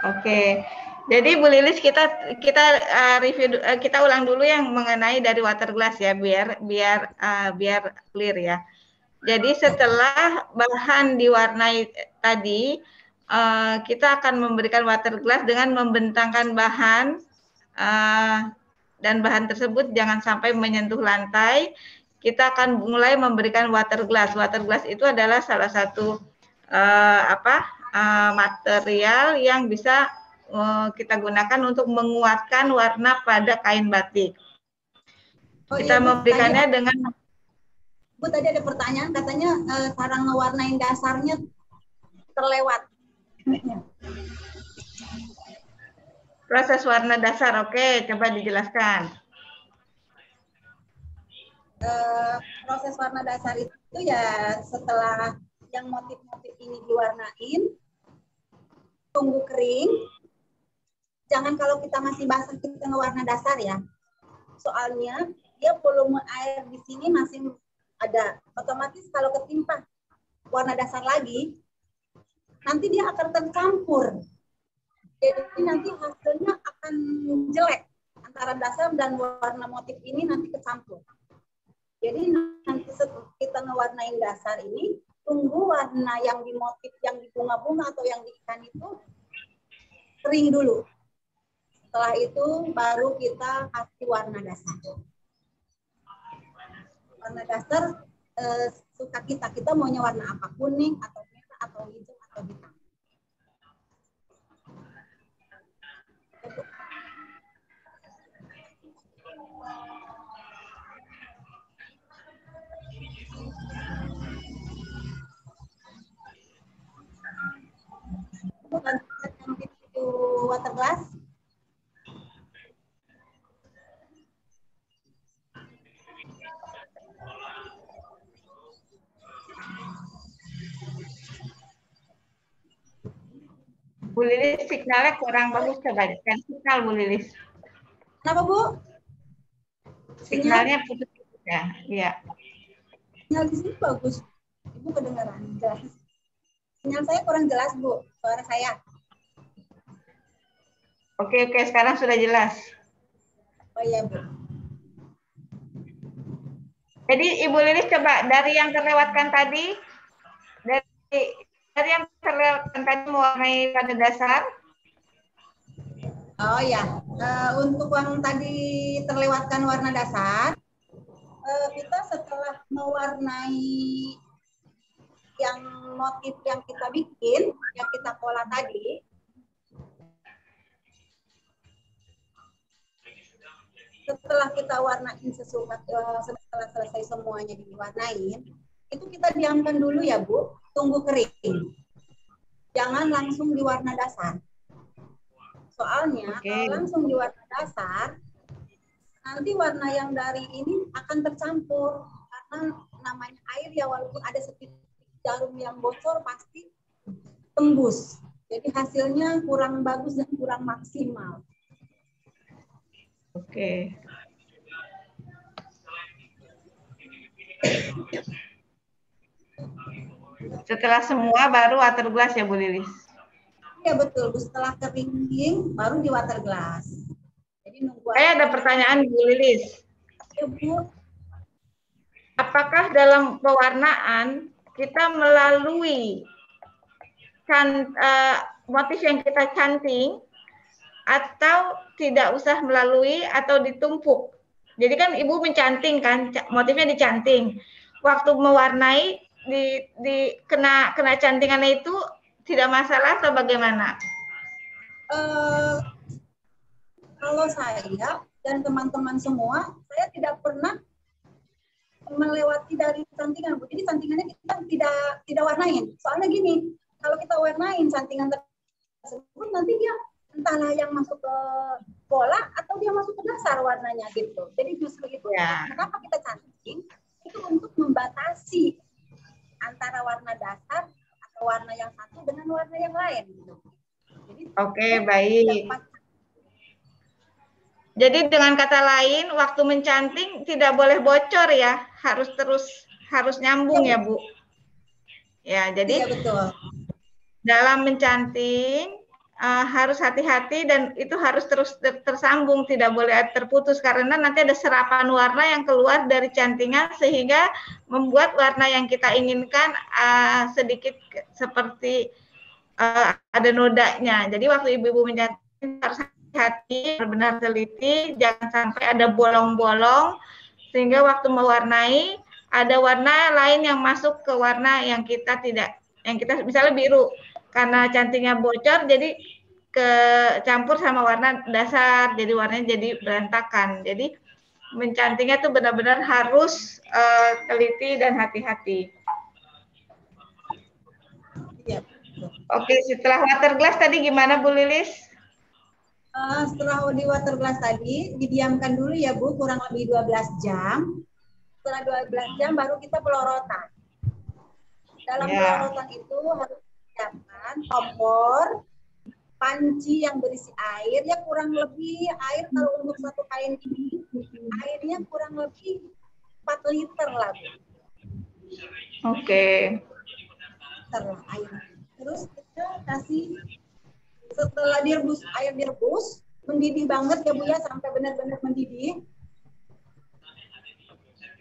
Oke. Jadi Bu Lilis kita review kita ulang dulu yang mengenai dari water glass ya biar clear ya. Jadi setelah bahan diwarnai tadi kita akan memberikan water glass dengan membentangkan bahan dan bahan tersebut jangan sampai menyentuh lantai. Kita akan mulai memberikan water glass. Water glass itu adalah salah satu material yang bisa kita gunakan untuk menguatkan warna pada kain batik. Kita memberikannya dengan Bu, tadi ada pertanyaan katanya cara ngewarnain dasarnya terlewat. Proses warna dasar, oke, coba dijelaskan. Proses warna dasar itu ya setelah yang motif-motif ini diwarnain, tunggu kering. Jangan kalau kita masih basah kita ngewarna dasar ya. Soalnya dia volume air di sini masih ada. Otomatis kalau ketimpa warna dasar lagi, nanti dia akan tercampur. Jadi nanti hasilnya akan jelek. Antara dasar dan warna motif ini nanti kecampur. Jadi nanti setelah kita ngewarnain dasar ini, tunggu warna yang di motif, yang di bunga-bunga atau yang di ikan itu kering dulu. Setelah itu baru kita kasih warna dasar. Warna dasar suka kita maunya warna apa, kuning atau merah atau hijau atau hitam. Bukan itu water glass. Bu Lilis signalnya kurang bagus, coba kan signal Bu Lilis. Kenapa Bu? Signalnya putus-putus ya. Iya. Sinyal di sini bagus. Ibu kedengaran jelas. Sinyal saya kurang jelas Bu, suara saya. Oke, sekarang sudah jelas. Oh iya Bu. Jadi Ibu Lilis coba dari yang terlewatkan tadi, dari yang terlewatkan tadi mewarnai pada dasar. Oh ya, untuk yang tadi terlewatkan warna dasar, kita setelah mewarnai yang motif yang kita bikin, yang kita pola tadi, setelah kita warnain setelah selesai semuanya diwarnain, itu kita diamkan dulu ya Bu, tunggu kering. Jangan langsung diwarna dasar. Soalnya kalau langsung diwarna dasar, nanti warna yang dari ini akan tercampur. Karena namanya air ya, walaupun ada sedikit jarum yang bocor pasti tembus. Jadi hasilnya kurang bagus dan kurang maksimal. Oke. Setelah semua baru water glass ya Bu Lilis? Iya betul, Bu. Setelah kering baru di water glass. Jadi nunggu. Saya ada pertanyaan Bu Lilis. Ya Bu. Apakah dalam pewarnaan kita melalui motif yang kita canting atau tidak usah melalui atau ditumpuk? Jadi kan Ibu mencanting kan, motifnya dicanting. Waktu mewarnai kena cantingannya itu tidak masalah atau bagaimana? Kalau saya dan teman-teman semua, saya tidak pernah melewati dari cantingan, Bu. Jadi cantingannya kita tidak warnain. Soalnya gini, kalau kita warnain cantingan tersebut nanti dia entahlah yang masuk ke bola atau dia masuk ke dasar warnanya gitu. Jadi justru itu kenapa kita canting itu untuk membatasi antara warna dasar atau warna yang satu dengan warna yang lain. Gitu. Jadi, Oke, baik. Jadi dengan kata lain, waktu mencanting tidak boleh bocor ya, harus nyambung ya, Bu. Ya, jadi betul. Dalam mencanting harus hati-hati dan itu harus terus tersambung, tidak boleh terputus karena nanti ada serapan warna yang keluar dari cantingan sehingga membuat warna yang kita inginkan sedikit seperti ada nodanya. Jadi waktu ibu-ibu mencanting harus hati-hati, benar-benar teliti, jangan sampai ada bolong-bolong sehingga waktu mewarnai ada warna lain yang masuk ke warna yang kita misalnya biru. Karena cantingnya bocor, jadi kecampur sama warna dasar, jadi warnanya jadi berantakan. Jadi mencantingnya tuh benar-benar harus teliti dan hati-hati. Ya. Oke, setelah water glass tadi gimana Bu Lilis? Setelah di water glass tadi, didiamkan dulu ya Bu, kurang lebih 12 jam. Setelah 12 jam baru kita pelorotan. Dalam pelorotan itu harus siapkan kompor, panci yang berisi air, ya kurang lebih air kalau untuk satu kain ini, airnya kurang lebih 4 liter lah. Oke. Liter lah air. Terus kita kasih, setelah direbus, air direbus, mendidih banget ya Bu ya, sampai benar-benar mendidih.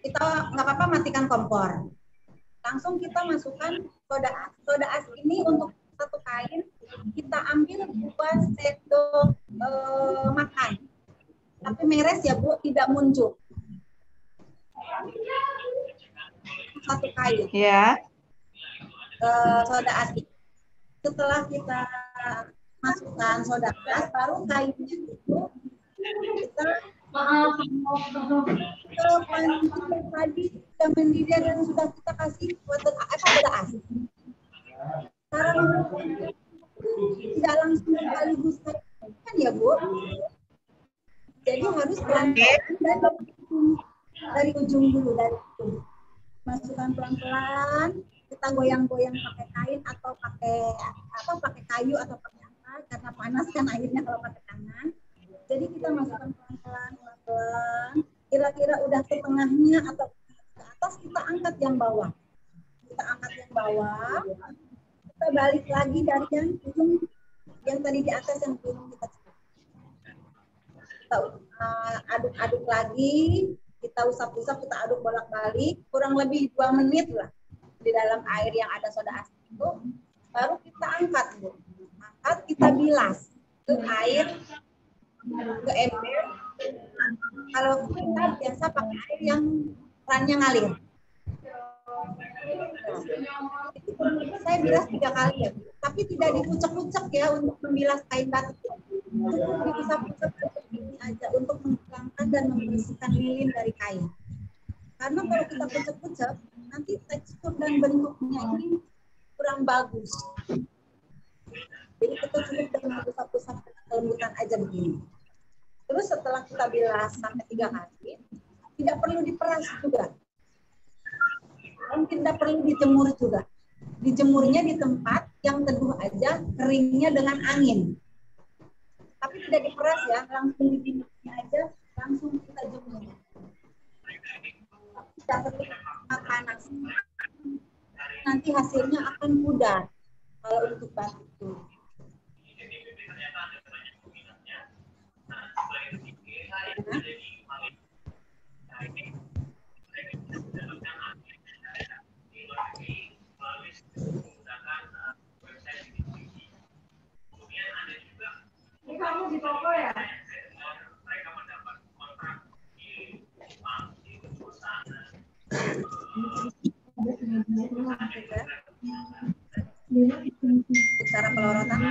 Kita nggak apa-apa matikan kompor. Langsung kita masukkan soda as. Soda as ini untuk satu kain kita ambil 2 sendok makan. Tapi meres ya Bu, tidak muncul. Satu kain. Ya. Soda as. Setelah kita masukkan soda as, baru kainnya itu kita tadi yang mendidih dan sudah kita kasih soda as. Sekarang tidak langsung sekaligus kan ya Bu? Jadi harus pelan-pelan dari ujung dulu, dari ujung. Masukkan pelan-pelan, kita goyang-goyang pakai kain atau pakai kayu atau pakai apa, karena panas kan airnya kalau pakai tangan. Jadi kita masukkan pelan-pelan, kira-kira udah ke tengahnya atau ke atas, kita angkat yang bawah. Kita angkat yang bawah, kita balik lagi dari yang ujung, yang tadi di atas yang belum kita aduk-aduk lagi, kita usap-usap, kita aduk bolak-balik, kurang lebih 2 menit lah di dalam air yang ada soda asin itu, baru kita angkat Bu. Angkat, kita bilas ke air, ke ember. Kalau kita biasa pakai air yang kerannya ngalir. Saya bilas 3 kali ya, tapi tidak dikucek-kucek ya untuk membilas kain batik. Cukup diusap-usap ini aja untuk menghilangkan dan membersihkan lilin dari kain. Karena kalau kita kucek-kucek, nanti tekstur dan bentuknya ini kurang bagus. Jadi kita cukup dengan usap-usap kelembutan aja begini. Terus setelah kita bilas sampai 3 kali, tidak perlu diperas juga. Mungkin tidak perlu dijemur juga. Dijemurnya di tempat yang teduh aja, keringnya dengan angin. Tapi tidak diperas ya, langsung didinginnya aja, langsung kita jemur. Tidak perlu panas. Nanti hasilnya akan pudar kalau untuk batik itu. Kamu di toko ya? Cara pelorotan.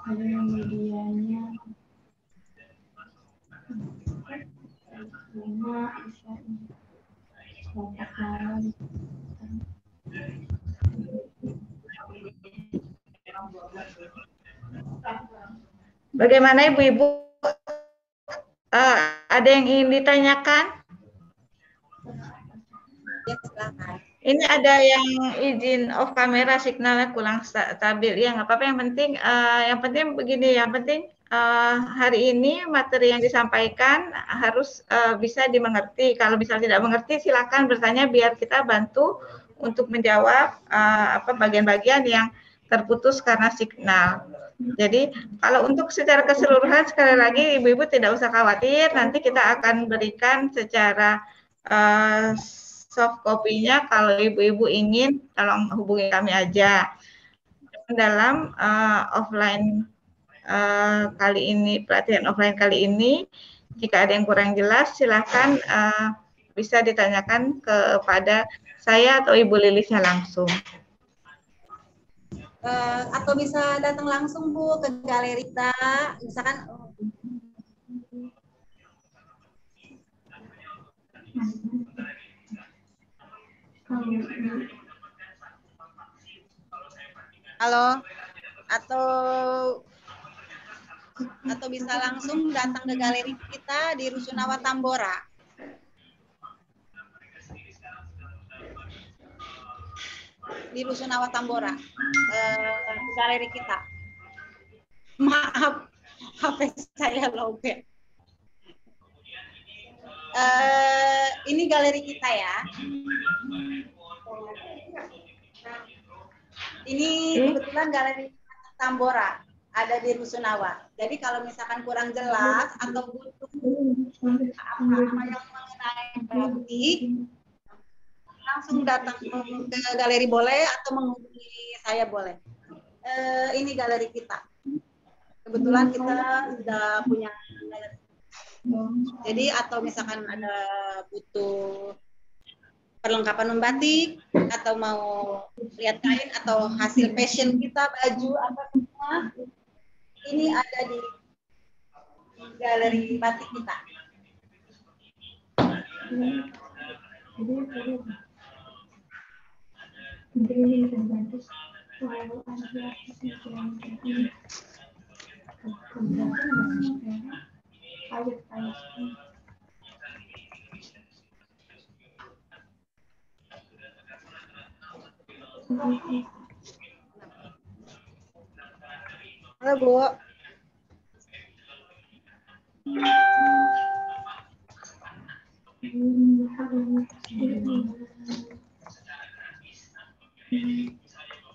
Ada yang medianya Bagaimana Ibu-Ibu? Ada yang ingin ditanyakan? Ya, silakan. Ini ada yang izin off kamera, signalnya kurang stabil. Ya, nggak apa-apa. Yang penting begini. Yang penting hari ini materi yang disampaikan harus bisa dimengerti. Kalau misalnya tidak mengerti, silakan bertanya biar kita bantu untuk menjawab bagian-bagian yang terputus karena signal. Jadi kalau untuk secara keseluruhan, sekali lagi Ibu-Ibu tidak usah khawatir. Nanti kita akan berikan secara soft copy-nya. Kalau Ibu-Ibu ingin, tolong hubungi kami aja. Dalam offline kali ini, pelatihan offline kali ini, jika ada yang kurang jelas, silakan bisa ditanyakan kepada saya atau Ibu Lilisnya langsung. Atau bisa datang langsung Bu ke galeri kita, misalkan. Halo, atau bisa langsung datang ke galeri kita di Rusunawa Tambora. Di Rusunawa Tambora, galeri kita. Maaf, HP saya lowbat. Ini galeri kita ya. Ini kebetulan galeri Tambora, ada di Rusunawa. Jadi kalau misalkan kurang jelas atau butuh apa yang mengenai batik, langsung datang ke galeri boleh atau menghubungi saya boleh. Ini galeri kita. Kebetulan kita sudah punya galeri. Jadi atau misalkan ada butuh perlengkapan membatik atau mau lihat kain atau hasil fashion kita, baju apa semua, ini ada di galeri batik kita. Halo Bu.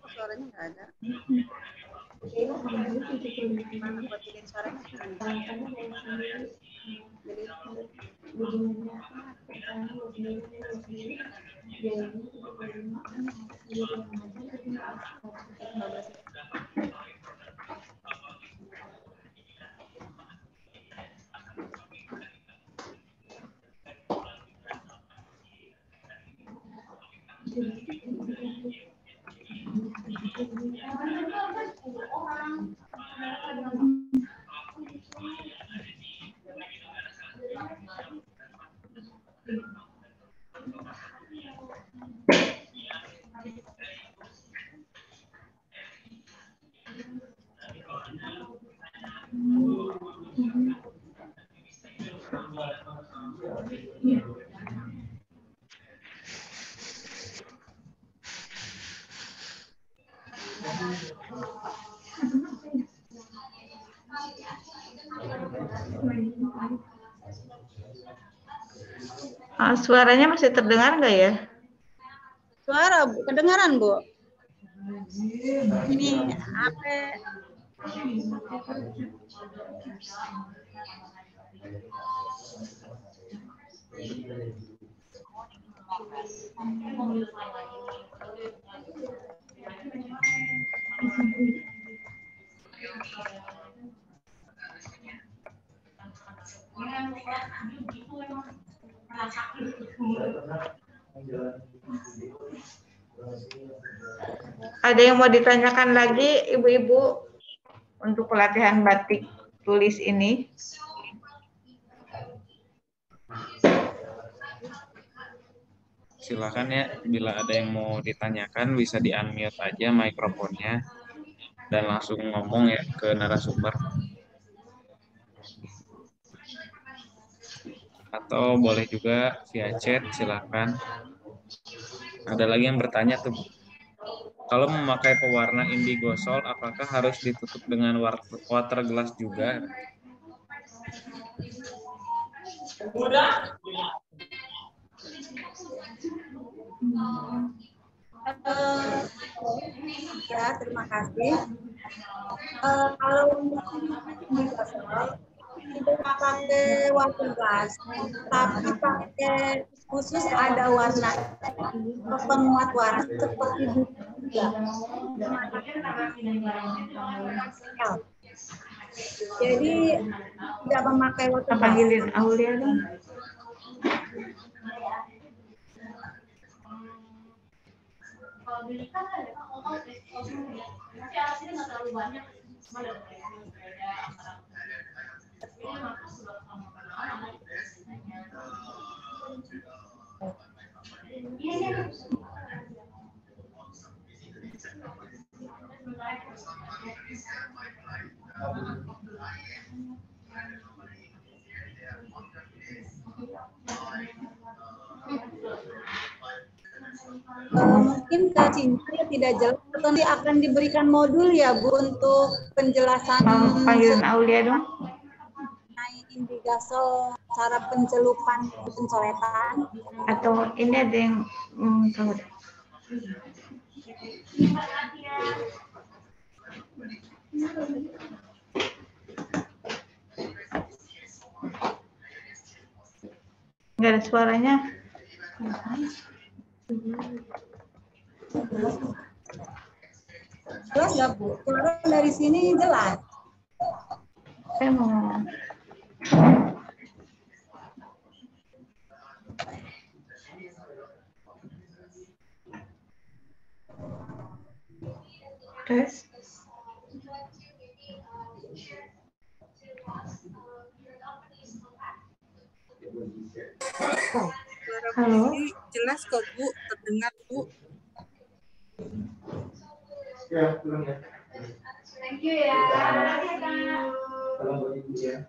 Suaranya nggak ada. Mana buat bikin suaranya? Suaranya masih terdengar nggak ya? Suara Bu, kedengaran Bu. Ini HP. Ada yang mau ditanyakan lagi, Ibu-ibu, untuk pelatihan batik tulis ini? Silakan ya, bila ada yang mau ditanyakan bisa di-unmute aja mikrofonnya dan langsung ngomong ya ke narasumber. Atau boleh juga via chat, silakan. Ada lagi yang bertanya tuh, Bu. Kalau memakai pewarna indigo sol, apakah harus ditutup dengan water glass juga? Ya, terima kasih. Kalau tidak pakai water glass, tapi pakai khusus ada warna penguat warna seperti juga. Jadi tidak memakai water glass. Panggilin Aulia dong. Mungkin ke Cinta tidak jelas atau nanti akan diberikan modul ya Bu untuk penjelasan. Panggilin Aulia dong. Indigasol, cara pencelupan pencoretan. Atau ini ada yang tahu. Nggak ada suaranya. Jelas nggak Bu? Suara dari sini jelas. Saya mau ngomong. Tes. Halo. Jelas kok Bu, terdengar Bu. Ya, belum ya. Thank you ya. Salam buat Ibu ya.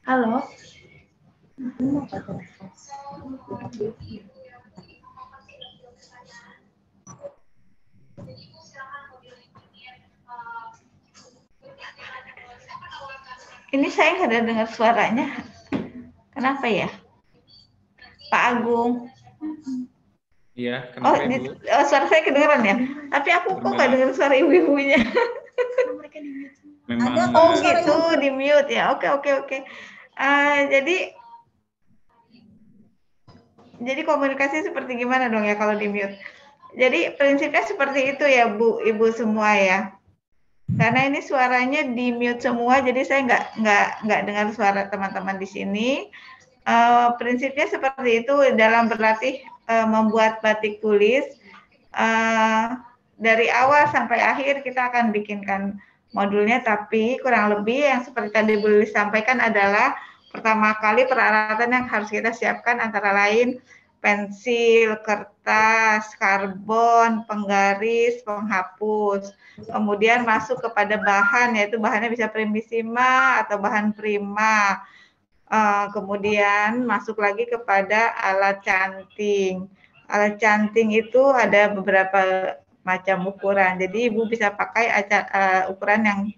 Halo. Ini saya nggak ada dengar suaranya. Kenapa ya? Pak Agung. Iya, kenapa Ibu? Suara saya kedengeran ya? Tapi aku kok nggak dengar suara ibu-ibunya. Memang Oh gitu, di mute ya. Oke. Jadi komunikasi seperti gimana dong ya kalau di mute? Jadi prinsipnya seperti itu ya Bu, Ibu semua ya. Karena ini suaranya di mute semua, jadi saya nggak dengar suara teman-teman di sini. Prinsipnya seperti itu dalam berlatih membuat batik tulis. Dari awal sampai akhir kita akan bikinkan modulnya, tapi kurang lebih yang seperti tadi Bu Lilis sampaikan adalah pertama kali peralatan yang harus kita siapkan antara lain pensil, kertas, karbon, penggaris, penghapus. Kemudian masuk kepada bahan, yaitu bahannya bisa primissima atau bahan prima. Kemudian masuk lagi kepada alat canting. Alat canting itu ada beberapa macam ukuran. Jadi Ibu bisa pakai ukuran yang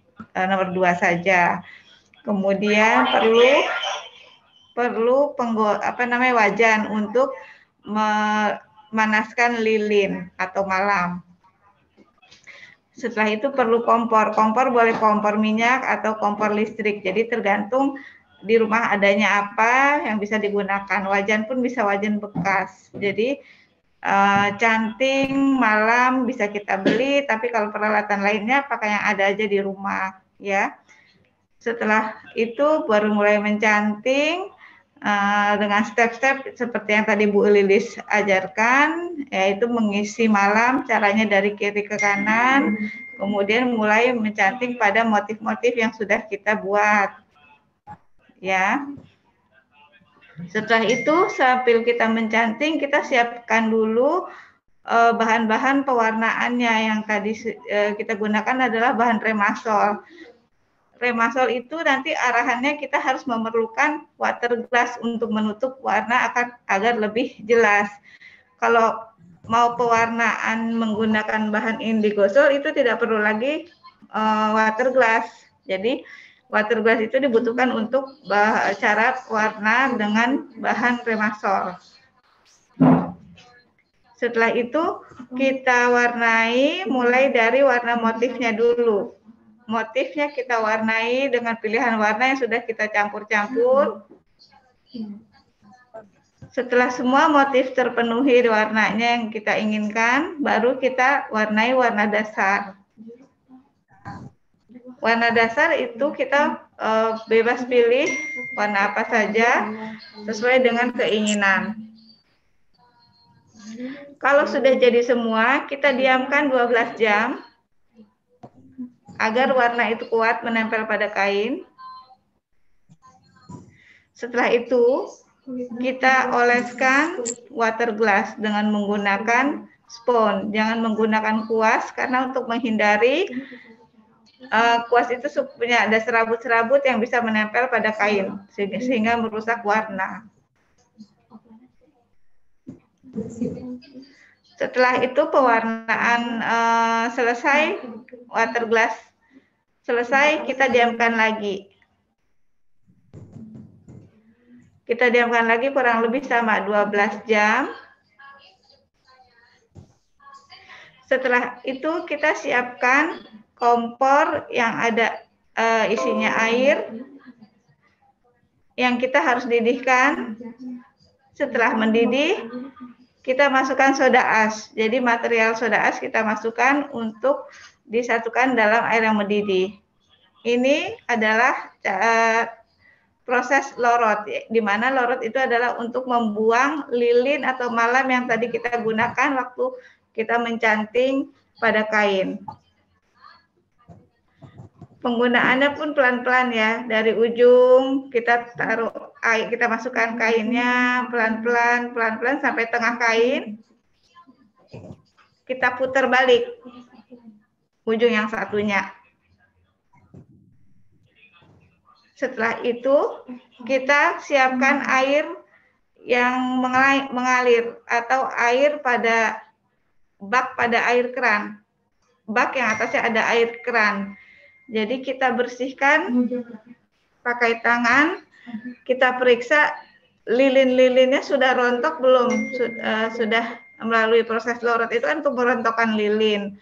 nomor 2 saja. Kemudian perlu wajan untuk memanaskan lilin atau malam. Setelah itu perlu kompor. Kompor boleh kompor minyak atau kompor listrik. Jadi tergantung di rumah adanya apa yang bisa digunakan. Wajan pun bisa wajan bekas. Jadi canting malam bisa kita beli, tapi kalau peralatan lainnya pakai yang ada aja di rumah ya. Setelah itu baru mulai mencanting dengan step-step seperti yang tadi Bu Lilis ajarkan, yaitu mengisi malam, caranya dari kiri ke kanan, kemudian mulai mencanting pada motif-motif yang sudah kita buat. Ya. Setelah itu sambil kita mencanting, kita siapkan dulu bahan-bahan pewarnaannya yang tadi kita gunakan adalah bahan remasol. Remasol itu nanti arahannya kita harus memerlukan water glass untuk menutup warna agar lebih jelas. Kalau mau pewarnaan menggunakan bahan indigosol itu tidak perlu lagi water glass. Jadi water glass itu dibutuhkan untuk cara warna dengan bahan remasol. Setelah itu kita warnai mulai dari warna motifnya dulu. Motifnya kita warnai dengan pilihan warna yang sudah kita campur-campur. Setelah semua motif terpenuhi warnanya yang kita inginkan, baru kita warnai warna dasar. Warna dasar itu kita bebas pilih warna apa saja sesuai dengan keinginan. Kalau sudah jadi semua, kita diamkan 12 jam agar warna itu kuat menempel pada kain. Setelah itu, kita oleskan water glass dengan menggunakan spons. Jangan menggunakan kuas, karena untuk menghindari kuas itu punya ada serabut-serabut yang bisa menempel pada kain, sehingga merusak warna. Setelah itu pewarnaan selesai, water glass selesai, kita diamkan lagi. Kita diamkan lagi kurang lebih sama 12 jam. Setelah itu kita siapkan kompor yang ada isinya air yang kita harus didihkan. Setelah mendidih, kita masukkan soda as. Jadi material soda as kita masukkan untuk disatukan dalam air yang mendidih. Ini adalah proses lorot, di mana lorot itu adalah untuk membuang lilin atau malam yang tadi kita gunakan waktu kita mencanting pada kain. Penggunaannya pun pelan-pelan ya, dari ujung kita taruh air, kita masukkan kainnya pelan-pelan sampai tengah kain. Kita putar balik ujung yang satunya. Setelah itu kita siapkan air yang mengalir atau air pada bak pada air keran. Bak yang atasnya ada air keran. Jadi kita bersihkan pakai tangan, kita periksa lilin-lilinnya sudah rontok belum, sudah melalui proses lorot itu kan untuk merontokkan lilin.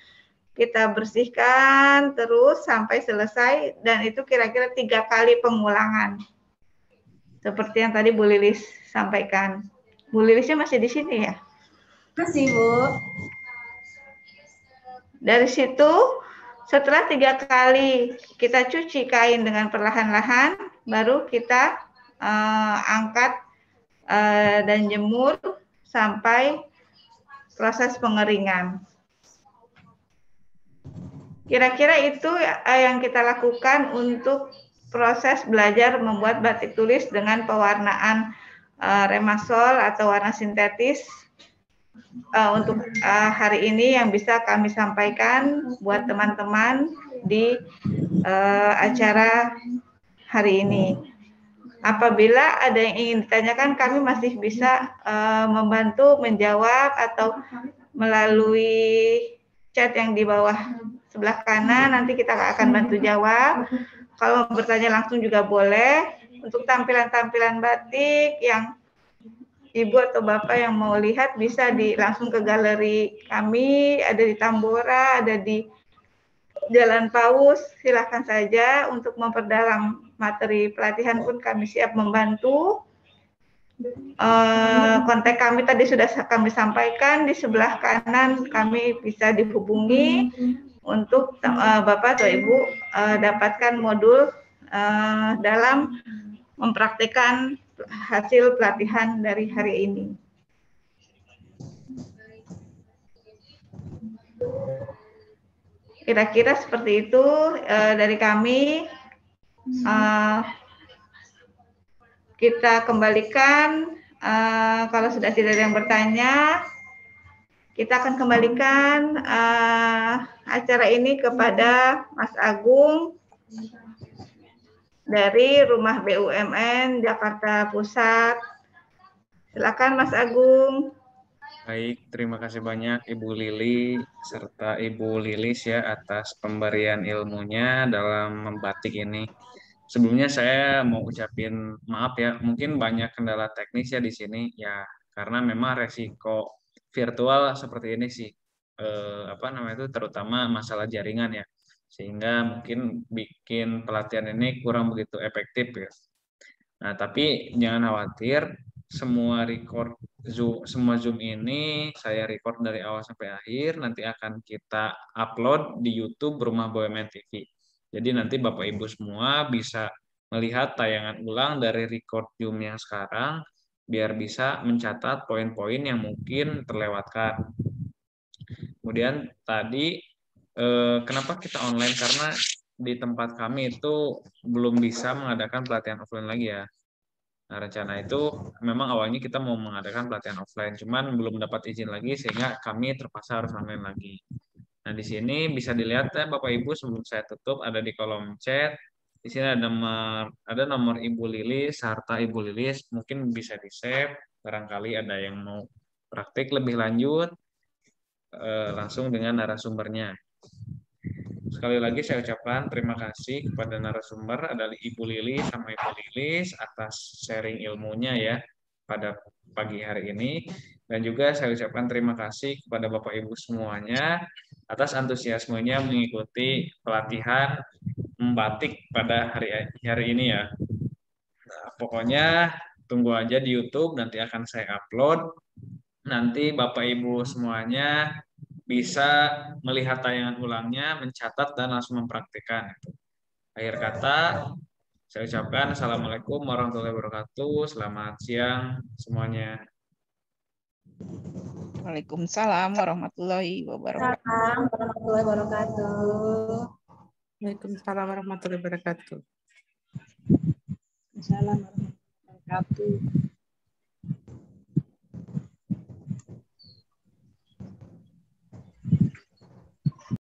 Kita bersihkan terus sampai selesai, dan itu kira-kira 3 kali pengulangan. Seperti yang tadi Bu Lilis sampaikan. Bu Lilisnya masih di sini ya? Masih, Bu. Dari situ, setelah 3 kali kita cuci kain dengan perlahan-lahan, baru kita angkat dan jemur sampai proses pengeringan. Kira-kira itu yang kita lakukan untuk proses belajar membuat batik tulis dengan pewarnaan remasol atau warna sintetis untuk hari ini yang bisa kami sampaikan buat teman-teman di acara hari ini. Apabila ada yang ingin ditanyakan, kami masih bisa membantu menjawab atau melalui chat yang di bawah sebelah kanan, nanti kita akan bantu jawab. Kalau bertanya langsung juga boleh. Untuk tampilan-tampilan batik yang Ibu atau Bapak yang mau lihat bisa langsung ke galeri kami, ada di Tambora, ada di Jalan Paus. Silakan saja untuk memperdalam materi pelatihan pun kami siap membantu. Kontak kami tadi sudah kami sampaikan, di sebelah kanan kami bisa dihubungi untuk Bapak atau Ibu dapatkan modul dalam mempraktikkan hasil pelatihan dari hari ini. Kira-kira seperti itu dari kami. Kita kembalikan kalau sudah tidak ada yang bertanya. Kita akan kembalikan acara ini kepada Mas Agung dari Rumah BUMN Jakarta Pusat. Silakan Mas Agung. Baik, terima kasih banyak Ibu Lili serta Ibu Lilis ya atas pemberian ilmunya dalam membatik ini. Sebelumnya saya mau ucapin maaf ya, mungkin banyak kendala teknis ya di sini ya, karena memang resiko virtual seperti ini sih, apa namanya itu terutama masalah jaringan ya, sehingga mungkin bikin pelatihan ini kurang begitu efektif ya. Nah, tapi jangan khawatir, semua Zoom ini saya record dari awal sampai akhir, nanti akan kita upload di YouTube Rumah BUMN TV. Jadi nanti Bapak Ibu semua bisa melihat tayangan ulang dari record Zoom yang sekarang, biar bisa mencatat poin-poin yang mungkin terlewatkan. Kemudian tadi kenapa kita online? Karena di tempat kami itu belum bisa mengadakan pelatihan offline lagi ya. Nah, rencana itu memang awalnya kita mau mengadakan pelatihan offline, cuman belum dapat izin lagi sehingga kami terpaksa harus online lagi. Nah, di sini bisa dilihat ya Bapak Ibu sebelum saya tutup ada di kolom chat. Di sini ada nomor Ibu Lilis serta Ibu Lilis, mungkin bisa di-save barangkali ada yang mau praktik lebih lanjut langsung dengan narasumbernya. Sekali lagi saya ucapkan terima kasih kepada narasumber adalah Ibu Lili sama Ibu Lilis atas sharing ilmunya ya pada pagi hari ini. Dan juga saya ucapkan terima kasih kepada Bapak Ibu semuanya atas antusiasmenya mengikuti pelatihan membatik pada hari ini ya. Nah, pokoknya tunggu aja di YouTube, nanti akan saya upload. Nanti Bapak Ibu semuanya bisa melihat tayangan ulangnya, mencatat, dan langsung mempraktikkan. Akhir kata, saya ucapkan Assalamualaikum warahmatullahi wabarakatuh. Selamat siang semuanya. Waalaikumsalam warahmatullahi wabarakatuh. Warahmatullahi wabarakatuh. Waalaikumsalam warahmatullahi wabarakatuh. Waalaikumsalam warahmatullahi wabarakatuh.